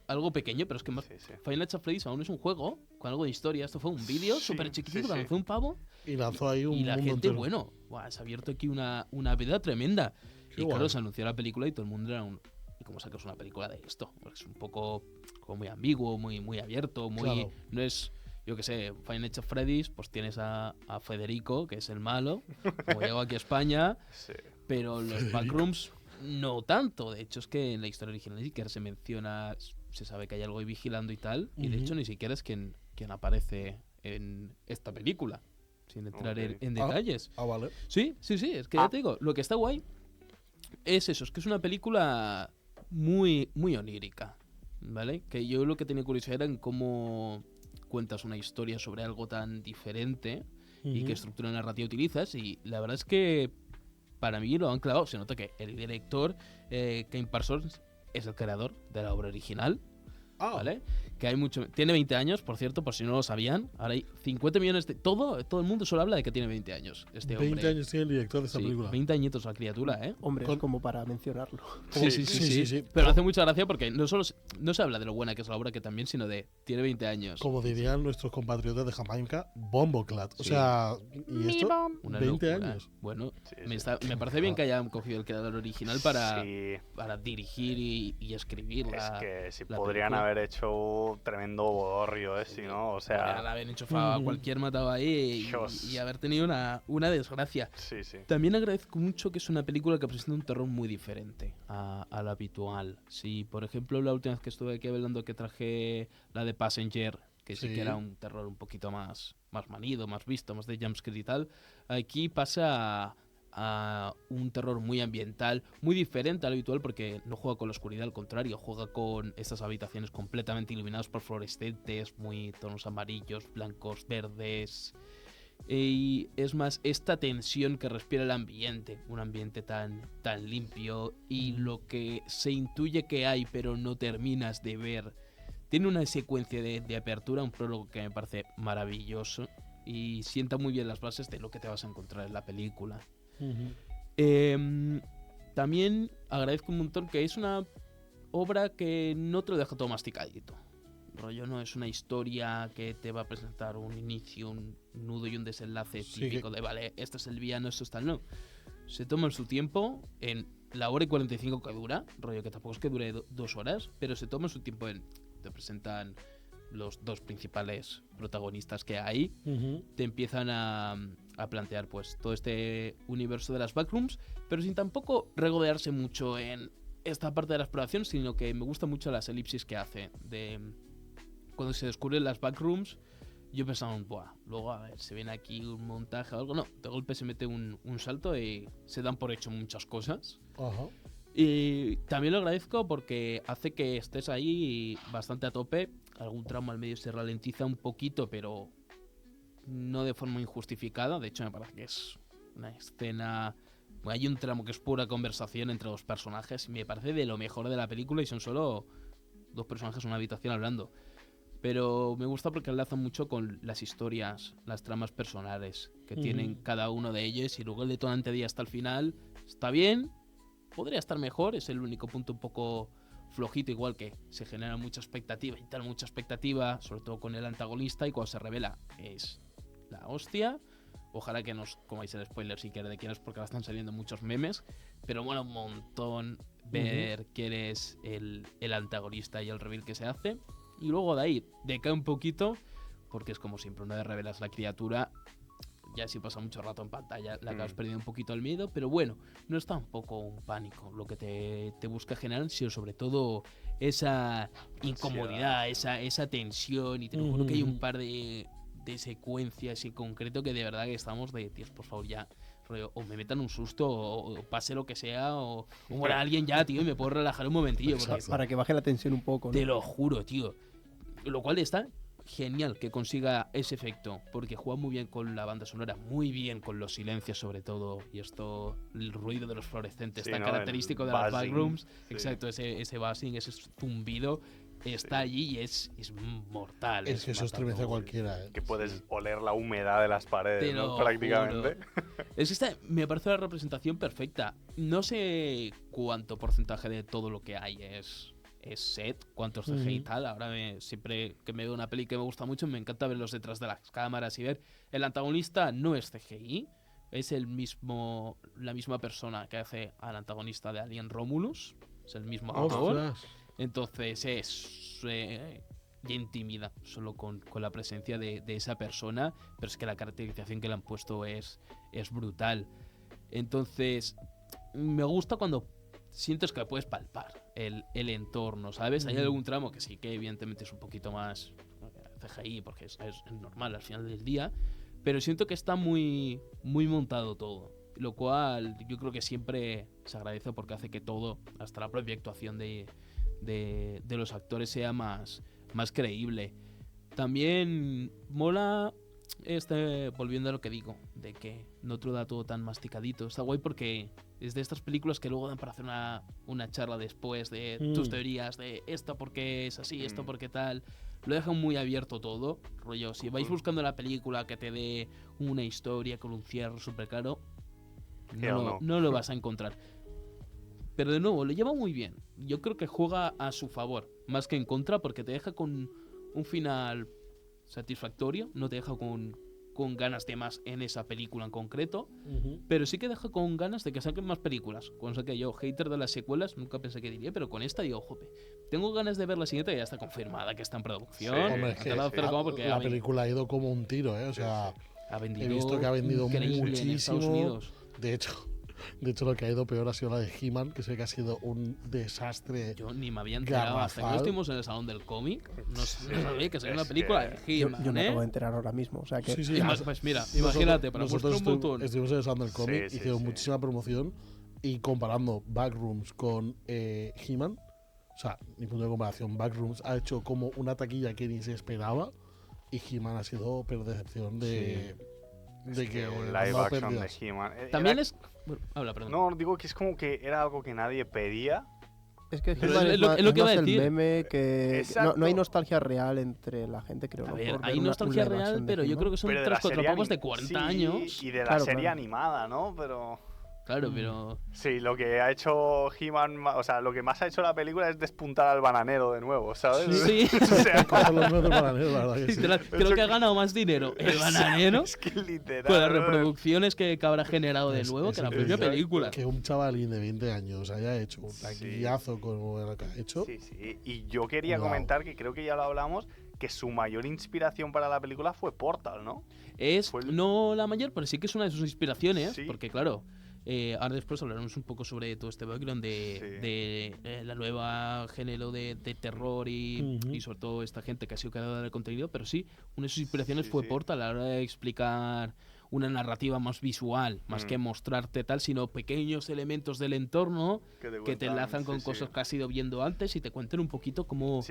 algo pequeño, pero es que Sí, sí. Final Nights at Freddy's aún es un juego con algo de historia. Esto fue un vídeo Sí, súper chiquitito, sí, lo sí. lanzó un pavo Y lanzó ahí un y la mundo gente, entero. bueno, buah, se ha abierto aquí una veda tremenda. Qué y claro, guay. se anunció la película y todo el mundo era un... ¿Y cómo sacas una película de esto? Porque es un poco como muy ambiguo, muy abierto, muy... Claro. No es... Yo que sé, Final Nights at Freddy's, pues tienes a Federico, que es el malo, como llegó aquí a España, Sí. pero los Federico. Backrooms no tanto. De hecho, es que en la historia original ni siquiera se menciona, se sabe que hay algo ahí vigilando y tal, y de Ujú. hecho ni siquiera es quien aparece en esta película, sin entrar Ok. en Ah. detalles. Ah, vale. Sí, es que ya te digo, lo que está guay es eso, es que es una película muy, muy onírica, ¿vale? Que yo lo que tenía curiosidad era en cómo cuentas una historia sobre algo tan diferente y qué estructura narrativa utilizas, y la verdad es que para mí lo han clavado. Se nota que el director, Ken Parsons, es el creador de la obra original, ¿vale? Que hay mucho... Tiene 20 años, por cierto, por si no lo sabían. Ahora hay 50 millones de... Todo el mundo solo habla de que tiene 20 años este hombre. 20 años tiene el director de esta película. 20 añitos la criatura, ¿eh? Hombre, es como para mencionarlo. Sí. Pero hace mucha gracia porque no solo no se habla de lo buena que es la obra, que también, sino de... Tiene 20 años. Como dirían nuestros compatriotas de Jamaica, bomboclat. O Sí. sea, ¿y esto? Una 20 locura. años. Bueno, Sí, me parece bien que hayan cogido el creador original para Sí, dirigir y escribir es la... que si la podrían película. haber hecho tremendo bodorrio, si no, o Podrían sea, haber enchufado a cualquier matado ahí Dios. y haber tenido una desgracia. sí. También agradezco mucho que es una película que presenta un terror muy diferente a lo habitual. Sí, por ejemplo, la última vez que estuve aquí hablando que traje la de Passenger, que sí Sí. que era un terror un poquito más manido, más visto, más de jumpscare y tal, aquí pasa a un terror muy ambiental, muy diferente al habitual porque no juega con la oscuridad, al contrario, juega con estas habitaciones completamente iluminadas por fluorescentes, muy tonos amarillos, blancos, verdes. Y es más esta tensión que respira el ambiente, un ambiente tan limpio, y lo que se intuye que hay pero no terminas de ver. Tiene una secuencia de apertura, un prólogo que me parece maravilloso y sienta muy bien las bases de lo que te vas a encontrar en la película. También agradezco un montón que es una obra que no te lo deja todo masticadito. Rollo, no es una historia que te va a presentar un inicio, un nudo y un desenlace Sí, típico de, vale, este es el villano, esto es tal, no. Se toma su tiempo en la hora y 45 que dura, rollo que tampoco es que dure 2 horas, pero se toma su tiempo en... Te presentan los dos principales protagonistas que hay, te empiezan a plantear pues todo este universo de las backrooms, pero sin tampoco regodearse mucho en esta parte de la exploración, sino que me gusta mucho las elipsis que hace de cuando se descubren las backrooms. Yo pensaba, buah, luego a ver, se viene aquí un montaje o algo. No, de golpe se mete un salto y se dan por hecho muchas cosas. Ajá. Y también lo agradezco porque hace que estés ahí bastante a tope. Algún tramo al medio se ralentiza un poquito, pero no de forma injustificada. De hecho, me parece que es una escena... Hay un tramo que es pura conversación entre dos personajes y me parece de lo mejor de la película, y son solo dos personajes en una habitación hablando. Pero me gusta porque enlaza mucho con las historias, las tramas personales que tienen cada uno de ellos, y luego el detonante de hasta el final está bien, podría estar mejor, es el único punto un poco flojito, igual que se genera mucha expectativa y tal, mucha expectativa, sobre todo con el antagonista, y cuando se revela es la hostia. Ojalá que nos comáis el spoiler si queréis de quién es, porque ahora están saliendo muchos memes, pero mola un montón ver quién es el antagonista y el reveal que se hace. Y luego de ahí decae un poquito, porque es como siempre, una vez revelas la criatura, ya si pasa mucho rato en pantalla, la acabas perdiendo un poquito el miedo, pero bueno, no es tampoco un pánico lo que te busca generar, sino sobre todo esa incomodidad, esa tensión, y te lo juro que hay un par de secuencias en concreto que de verdad que estamos de, tíos, por favor, ya, o me metan un susto, o pase lo que sea, o muera alguien ya, tío, y me puedo relajar un momentillo. Porque, Para que baje la tensión un poco, ¿no? te lo juro, tío. Lo cual está genial que consiga ese efecto, porque juega muy bien con la banda sonora, muy bien con los silencios sobre todo, y esto, el ruido de los fluorescentes, Sí, tan ¿no? característico El de las buzzing, backrooms. sí. Exacto, ese buzzing, ese zumbido está allí y es mortal. Es que eso estremece a matador. cualquiera, ¿eh? Que puedes oler la humedad de las paredes, Te ¿no? lo Prácticamente. Es que esta me parece la representación perfecta. No sé cuánto porcentaje de todo lo que hay es set, cuántos CGI y tal. Ahora siempre que me veo una peli que me gusta mucho, me encanta verlos detrás de las cámaras y ver. El antagonista no es CGI, es la misma persona que hace al antagonista de Alien Romulus. Es el mismo actor. ¡Ostras! Entonces ya intimida solo con la presencia de esa persona, pero es que la caracterización que le han puesto es brutal. Entonces me gusta cuando sientes que puedes palpar el entorno, ¿sabes? Hay algún tramo que sí que evidentemente es un poquito más CGI, porque es normal al final del día, pero siento que está muy, muy montado todo. lo cual yo creo que siempre se agradece porque hace que todo, hasta la propia actuación de los actores, sea más creíble. También mola, volviendo a lo que digo, de que no te lo da todo tan masticadito. Está guay porque es de estas películas que luego dan para hacer una charla después de tus teorías, de esto porque es así, esto porque tal. Lo dejan muy abierto todo, rollo. Si vais buscando la película que te dé una historia con un cierre súper claro, no lo vas a encontrar. Pero de nuevo, lo lleva muy bien. Yo creo que juega a su favor, más que en contra, porque te deja con un final satisfactorio, no te deja con ganas de más en esa película en concreto, pero sí que deja con ganas de que saquen más películas. Cosa que yo, hater de las secuelas, nunca pensé que diría, pero con esta digo, jope, tengo ganas de ver la siguiente, que ya está confirmada que está en producción. Sí, hombre, es que la película ha ido como un tiro, o sea, he visto que ha vendido muchísimo. De hecho, lo que ha ido peor ha sido la de He-Man, que sé que ha sido un desastre. Yo ni me había enterado. Hasta que no estuvimos en el salón del cómic, no sabía que sería una película de He-Man. Yo me acabo de enterar ahora mismo. O sea que... Sí. Pues mira, imagínate, para mostrar un montón. Estuvimos en el salón del cómic, hicieron muchísima promoción y comparando Backrooms con He-Man, o sea, ni punto de comparación. Backrooms ha hecho como una taquilla que ni se esperaba y He-Man ha sido pero decepción de que un live action de He-Man. También es... Bueno, habla, perdón. No, digo que es como que era algo que nadie pedía. Es que Pero He-Man es lo que más iba a el decir. meme que Exacto. no hay nostalgia real entre la gente, creo. A ver, hay nostalgia real, pero yo creo que son Pero de la 3-4 serie pavos de 40 años. Y de la Claro, serie claro. animada, ¿no? Pero... Claro, pero... Sí, lo que ha hecho He-Man, o sea, lo que más ha hecho la película es despuntar al bananero de nuevo, ¿sabes? Sí. O sea, Con los nuevos del bananero, la verdad que sí. Creo que ha ganado más dinero el bananero es que literal. con las reproducciones que habrá generado de nuevo que la propia exacto. película. Que un chavalín de 20 años haya hecho un taquillazo como lo que ha hecho. Sí. Y yo quería Wow. comentar, que creo que ya lo hablamos, que su mayor inspiración para la película fue Portal, ¿no? No la mayor, pero sí que es una de sus inspiraciones, Sí. porque claro, ahora después hablaremos un poco sobre todo este background de la nueva género de terror y sobre todo esta gente que ha sido creadora del contenido, pero sí, una de sus inspiraciones fue Portal a la hora de explicar una narrativa más visual, más que mostrarte tal, sino pequeños elementos del entorno que te enlazan con cosas que has ido viendo antes y te cuenten un poquito cómo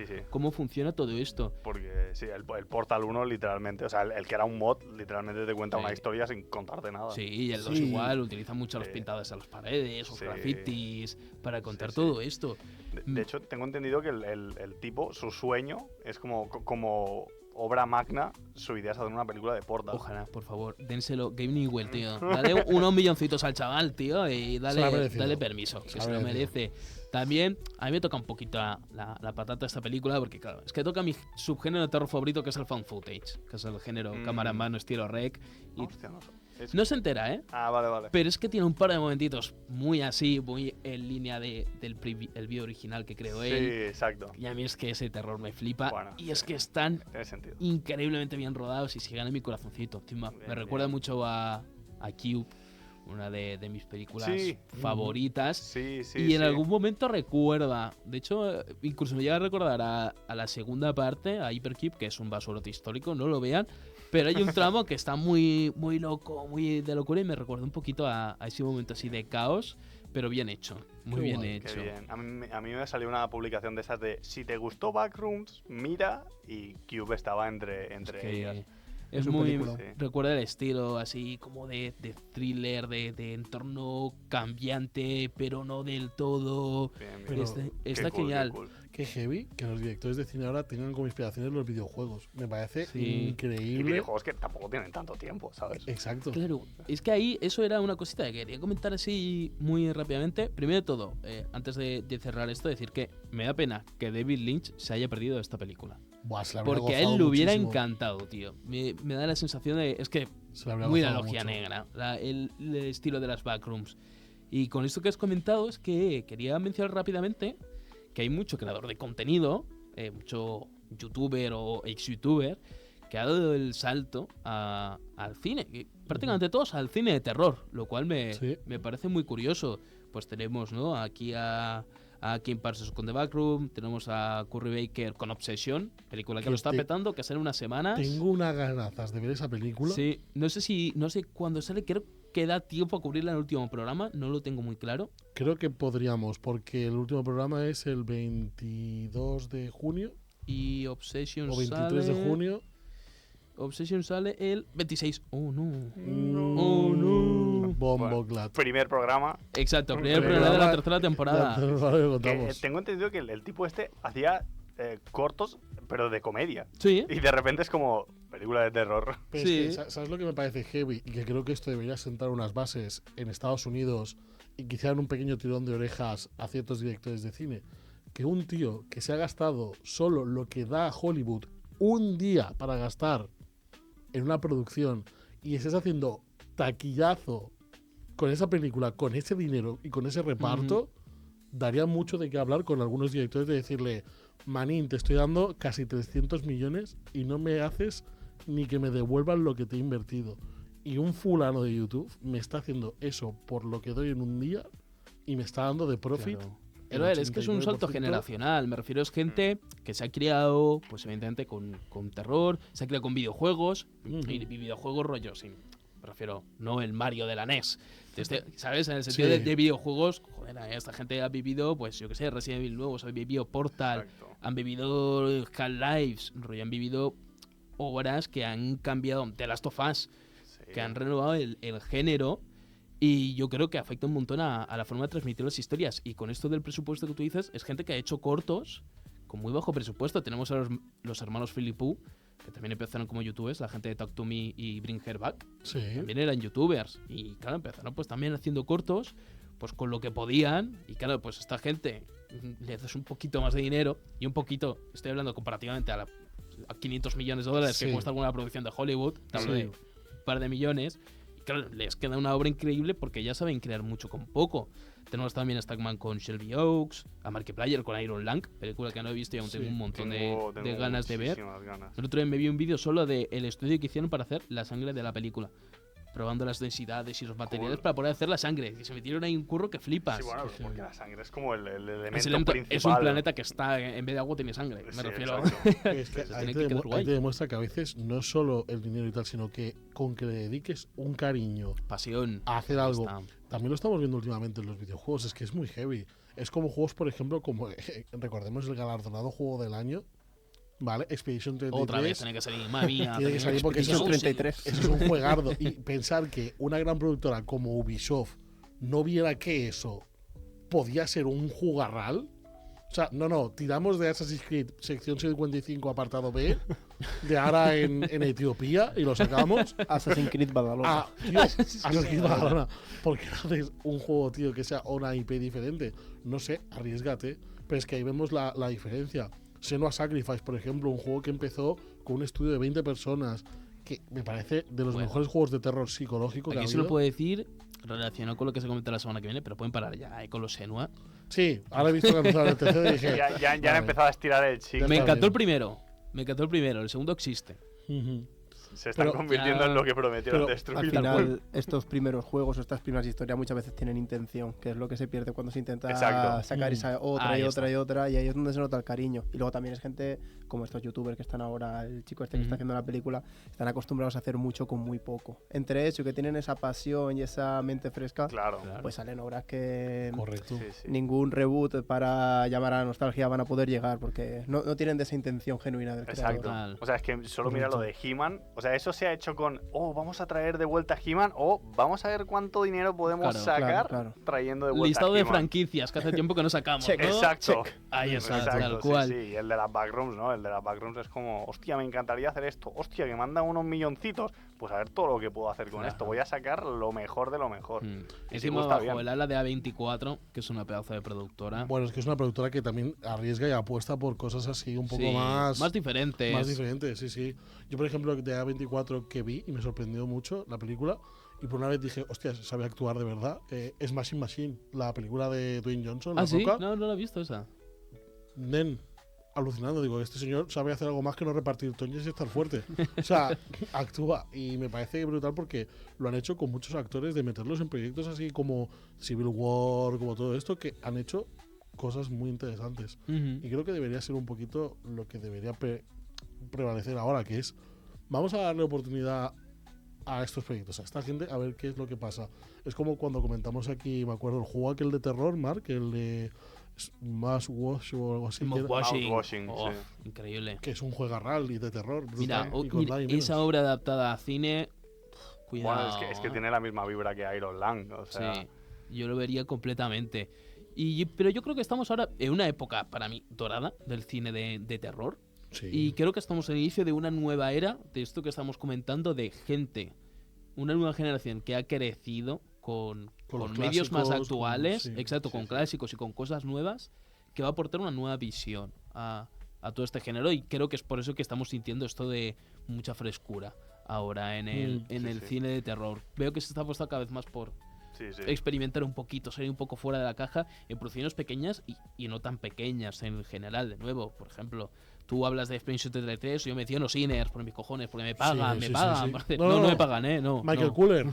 funciona todo esto. Porque sí, el Portal 1 literalmente, o sea, el que era un mod, literalmente te cuenta una historia sin contarte nada. Sí, y el 2 igual, utilizan mucho las pintadas a las paredes, los grafitis, para contar todo esto. De hecho, tengo entendido que el tipo, su sueño es como obra magna, su idea es hacer una película de Portal. Ojalá, por favor, dénselo. Game Newell, tío. Dale unos milloncitos al chaval, tío, y dale permiso, que se lo merece. También, a mí me toca un poquito la patata esta película, porque claro, es que toca mi subgénero de terror favorito, que es el found footage, que es el género cámara en mano, estilo rec. Y no se entera, ¿eh? Ah, vale. Pero es que tiene un par de momentitos muy así, muy en línea del vídeo original que creó él. Sí, exacto. Y a mí es que ese terror me flipa. Bueno, y es que están increíblemente bien rodados y se ganan mi corazoncito. Me recuerda mucho a Cube, una de mis películas favoritas. Y en algún momento recuerda, de hecho, incluso me llega a recordar a la segunda parte, a Hypercube, que es un basurote histórico, no lo vean. Pero hay un tramo que está muy, muy loco, muy de locura y me recuerda un poquito a ese momento así de caos, pero bien hecho, muy bien hecho. Qué bien. A mí me salió una publicación de esas de si te gustó Backrooms, mira, y Cube estaba entre ellas. Es muy... Recuerda el estilo así como de thriller, de entorno cambiante, pero no del todo. Está genial. Qué heavy que los directores de cine ahora tengan como inspiraciones los videojuegos. Me parece increíble. Y videojuegos que tampoco tienen tanto tiempo, ¿sabes? Exacto. Claro, es que ahí eso era una cosita que quería comentar así muy rápidamente. Primero de todo, antes de cerrar esto, decir que me da pena que David Lynch se haya perdido esta película. Buah, porque a él le hubiera encantado, tío. Me da la sensación de... Es que muy la logia negra, el estilo de las backrooms. Y con esto que has comentado es que quería mencionar rápidamente que hay mucho creador de contenido, mucho youtuber o ex-youtuber, que ha dado el salto al cine. Y prácticamente todos al cine de terror, lo cual me parece muy curioso. Pues tenemos, ¿no?, aquí a Kim Parsons con The Backroom, tenemos a Curry Baker con Obsession, película que lo está petando, que sale unas semanas. Tengo unas ganazas de ver esa película. Sí, no sé cuándo sale, creo que da tiempo a cubrirla en el último programa, no lo tengo muy claro. Creo que podríamos, porque el último programa es el 22 de junio Y Obsession o 23 sale... de junio. Obsession sale el 26. Oh, no. Oh, no. Bombo Glad. Primer programa. Exacto, primer Primer programa de la programa, tercera temporada. Que, tengo entendido que el tipo este hacía cortos, pero de comedia. Sí, Y de repente es como película de terror. Pero Sí. es que, ¿sabes lo que me parece heavy? Y que creo que esto debería sentar unas bases en Estados Unidos y quizá en un pequeño tirón de orejas a ciertos directores de cine. Que un tío que se ha gastado solo lo que da a Hollywood un día para gastar en una producción y estés haciendo taquillazo con esa película, con ese dinero y con ese reparto, daría mucho de qué hablar con algunos directores de decirle, Manín, te estoy dando casi 300 millones y no me haces ni que me devuelvan lo que te he invertido. Y un fulano de YouTube me está haciendo eso por lo que doy en un día y me está dando de profit. claro. el Pero a ver, es que es un salto 89%. generacional. Me refiero, es gente que se ha criado, pues evidentemente, con terror, se ha criado con videojuegos, y videojuegos rollos, sí. Me refiero, no el Mario de la NES. ¿Sabes? En el sentido Sí. de videojuegos, joder, esta gente ha vivido, pues yo qué sé, Resident Evil nuevos, han vivido Portal, Exacto. han vivido Half-Lives, rollo, han vivido obras que han cambiado, The Last of Us, Sí. que han renovado el género. Y yo creo que afecta un montón a la forma de transmitir las historias. Y con esto del presupuesto que tú dices, es gente que ha hecho cortos con muy bajo presupuesto. Tenemos a los hermanos Philippou, que también empezaron como youtubers, la gente de Talk to Me y Bring Her Back. Sí. También eran youtubers. Y claro, empezaron pues también haciendo cortos, pues con lo que podían. Y claro, pues esta gente le das un poquito más de dinero. Y un poquito, estoy hablando comparativamente a 500 millones de dólares Sí. que cuesta alguna producción de Hollywood. Te hablo Sí. de un par de millones. Claro, les queda una obra increíble porque ya saben crear mucho con poco. Tenemos también a Stackman con Shelby Oaks, a Markiplier con Iron Lang, película que no he visto y aún Sí, tengo un montón Tengo de ganas de ver. muchísimas ganas. El otro día me vi un vídeo solo del estudio que hicieron para hacer la sangre de la película. Probando las densidades y los materiales Cool. para poder hacer la sangre. Que se metieron ahí un curro que flipas. Sí, bueno, porque la sangre es como el elemento Es principal. un planeta que está, en vez de agua tiene sangre. Me Sí, refiero. exacto. Es que Se ahí tiene te, que quedar guay. ahí te demuestra que a veces no es solo el dinero y tal, sino que con que le dediques un cariño Pasión. a hacer Ahí algo. está. También lo estamos viendo últimamente en los videojuegos, es que es muy heavy. Es como juegos, por ejemplo, como recordemos el galardonado juego del año, ¿vale? Expedition 33. Otra vez tiene que salir. Madre mía. Tiene que salir porque eso Expedition es, 33. eso es un juegardo. Y pensar que una gran productora como Ubisoft no viera que eso podía ser un jugarral. O sea, no, tiramos de Assassin's Creed sección 55 apartado B, de ahora en Etiopía, y lo sacamos. Assassin's Creed Badalona. Tío, Assassin's Creed Badalona. ¿Por qué no haces un juego, tío, que sea una IP diferente? No sé, arriesgate. Pero es que ahí vemos la diferencia. Senua Sacrifice, por ejemplo, un juego que empezó con un estudio de 20 personas, que me parece de los Bueno. mejores juegos de terror psicológico que ha Aquí se lo habido. puedo decir relacionado con lo que se comenta la semana que viene, pero pueden parar ya, con los Senua. Sí, ahora he visto que empezaron el tercero y dije... Ya han vale. empezado a estirar el chico. Ya Me está encantó bien. el primero. Me encantó el primero. El segundo existe. Ujú. Se están Pero convirtiendo ya- en lo que prometieron pero destruir. Al tal final, estos primeros juegos o estas primeras historias muchas veces tienen intención, que es lo que se pierde cuando se intenta Exacto. sacar esa otra Ahí y está. otra y otra, y ahí es donde se nota el cariño. Y luego también es gente como estos youtubers que están ahora, el chico este que está Ujú. haciendo la película, están acostumbrados a hacer mucho con muy poco. Entre eso, que tienen esa pasión y esa mente fresca, Claro. Claro. pues salen obras que Correcto. Sí, sí. ningún reboot para llamar a la nostalgia van a poder llegar, porque no tienen de esa intención genuina del Exacto. creador. Total. O sea, es que solo mira lo de Correcto. He-Man. O sea, eso se ha hecho con, vamos a traer de vuelta a He-Man o vamos a ver cuánto dinero podemos Claro. sacar Claro. trayendo de vuelta Listado a de He-Man. franquicias que hace tiempo que no sacamos, Check. ¿no? Exacto. Ahí está, Exacto, tal cual. Sí, sí. Y el de las backrooms, ¿no? El de las backrooms es como, hostia, me encantaría hacer esto. Hostia, que mandan unos milloncitos. Pues a ver todo lo que puedo hacer con Claro. esto. Voy a sacar lo mejor de lo mejor. Mm. Y si Encima gusta, bajo bien. el ala de A24, que es una pedazo de productora. Bueno, es que es una productora que también arriesga y apuesta por cosas así un poco Sí, más diferentes. más diferentes, sí, sí. Yo, por ejemplo, de A24 que vi y me sorprendió mucho la película, y por una vez dije, hostia, sabe actuar de verdad. Es Machine, la película de Dwayne Johnson, ¿Ah, La sí? Roca. No la he visto esa. Nen, alucinando, digo, este señor sabe hacer algo más que no repartir toñes y estar fuerte. O sea, actúa y me parece brutal porque lo han hecho con muchos actores de meterlos en proyectos así como Civil War, como todo esto, que han hecho cosas muy interesantes. Y creo que debería ser un poquito lo que debería prevalecer ahora, que es, vamos a darle oportunidad a estos proyectos, a esta gente, a ver qué es lo que pasa. Es como cuando comentamos aquí, me acuerdo, el juego aquel de terror, Mark, el de Mouthwash o algo así, Mouthwashing, Oh, sí. increíble. que es un juego rally de terror. Mira, brutal, y con nada y menos. esa obra adaptada a cine, cuidado. Bueno, es que tiene la misma vibra que Iron Lang, o sea... Sí, yo lo vería completamente. Pero yo creo que estamos ahora en una época, para mí, dorada del cine de terror. Sí. Y creo que estamos en el inicio de una nueva era, de esto que estamos comentando, de gente, una nueva generación que ha crecido con los medios más clásicos, actuales, sí, exacto, sí, con sí. clásicos y con cosas nuevas, que va a aportar una nueva visión a todo este género. Y creo que es por eso que estamos sintiendo esto de mucha frescura ahora en el Sí. cine de terror. Veo que se está apostando cada vez más por Sí, sí. experimentar un poquito, salir un poco fuera de la caja en producciones pequeñas y no tan pequeñas en general. De nuevo, por ejemplo, tú hablas de Expedition 33, yo menciono Sinners por mis cojones, porque me pagan, Sí, me sí, pagan. sí. No, no me pagan, no. Michael no. Cooler,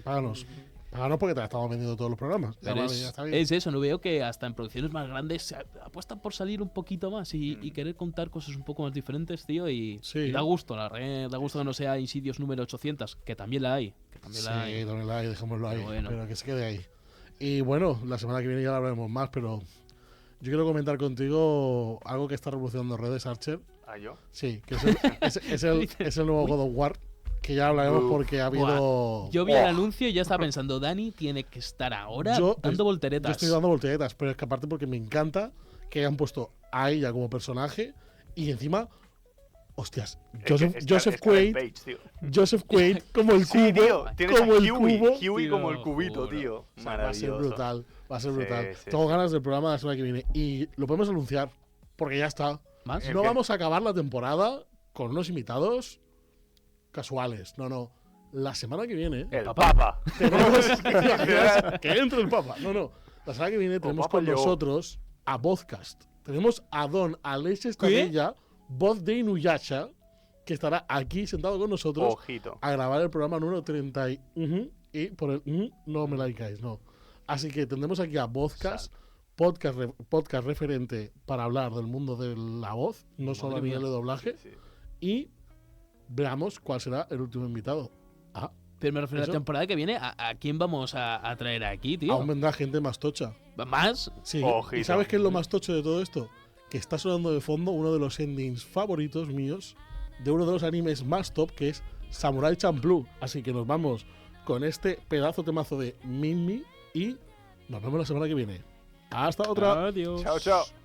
páganos. Páganos porque te la estamos vendiendo todos los programas. Ya Pero vale, ya está bien. es eso, no veo que hasta en producciones más grandes se apuestan por salir un poquito más y querer contar cosas un poco más diferentes, tío, y da gusto, la verdad, da gusto que no sea Insidious número 800, que también la hay. Sí, también la hay, dejémoslo ahí, Pero bueno. pero que se quede ahí. Y bueno, la semana que viene ya la hablaremos más, pero yo quiero comentar contigo algo que está revolucionando redes, Archer. ¿Ah, yo? Sí, que es el nuevo God of War, que ya hablaremos porque ha habido... Yo vi el anuncio y ya estaba pensando, Dani tiene que estar ahora dando volteretas. Yo estoy dando volteretas, pero es que aparte porque me encanta que hayan puesto a ella como personaje y encima... Hostias, Joseph Quaid como el Sí, cubo, tío, tienes como a el cubo. Huey como el Tío, cubito, juro. tío. O sea, va a ser Maravilloso. brutal, va a ser Sí, brutal. sí, Tengo sí. ganas del programa de la semana que viene y lo podemos anunciar porque ya está. ¿Más? El No que- vamos a acabar la temporada con unos invitados casuales, no. La semana que viene El Papa. tenemos que entre el Papa. No. La semana que viene tenemos Papa con llegó. nosotros a Vodcast. Tenemos a don Alex Estadella, voz de Inuyasha, que estará aquí sentado con nosotros Ojito. a grabar el programa número 30 y por el no me la digáis, no. Así que tendremos aquí a Vodcast, podcast referente para hablar del mundo de la voz, no solo a Madre nivel mía. de doblaje, Sí. y veamos cuál será el último invitado. Pero me refiero a Eso. la temporada que viene, ¿a quién vamos a traer aquí, tío? Aún vendrá gente más tocha. ¿Más? Sí. Ojito. ¿Y sabes qué es lo más tocho de todo esto? Que está sonando de fondo uno de los endings favoritos míos de uno de los animes más top, que es Samurai Champloo. Así que nos vamos con este pedazo temazo de Minmi y nos vemos la semana que viene. Hasta otra. Adiós. Chao, chao.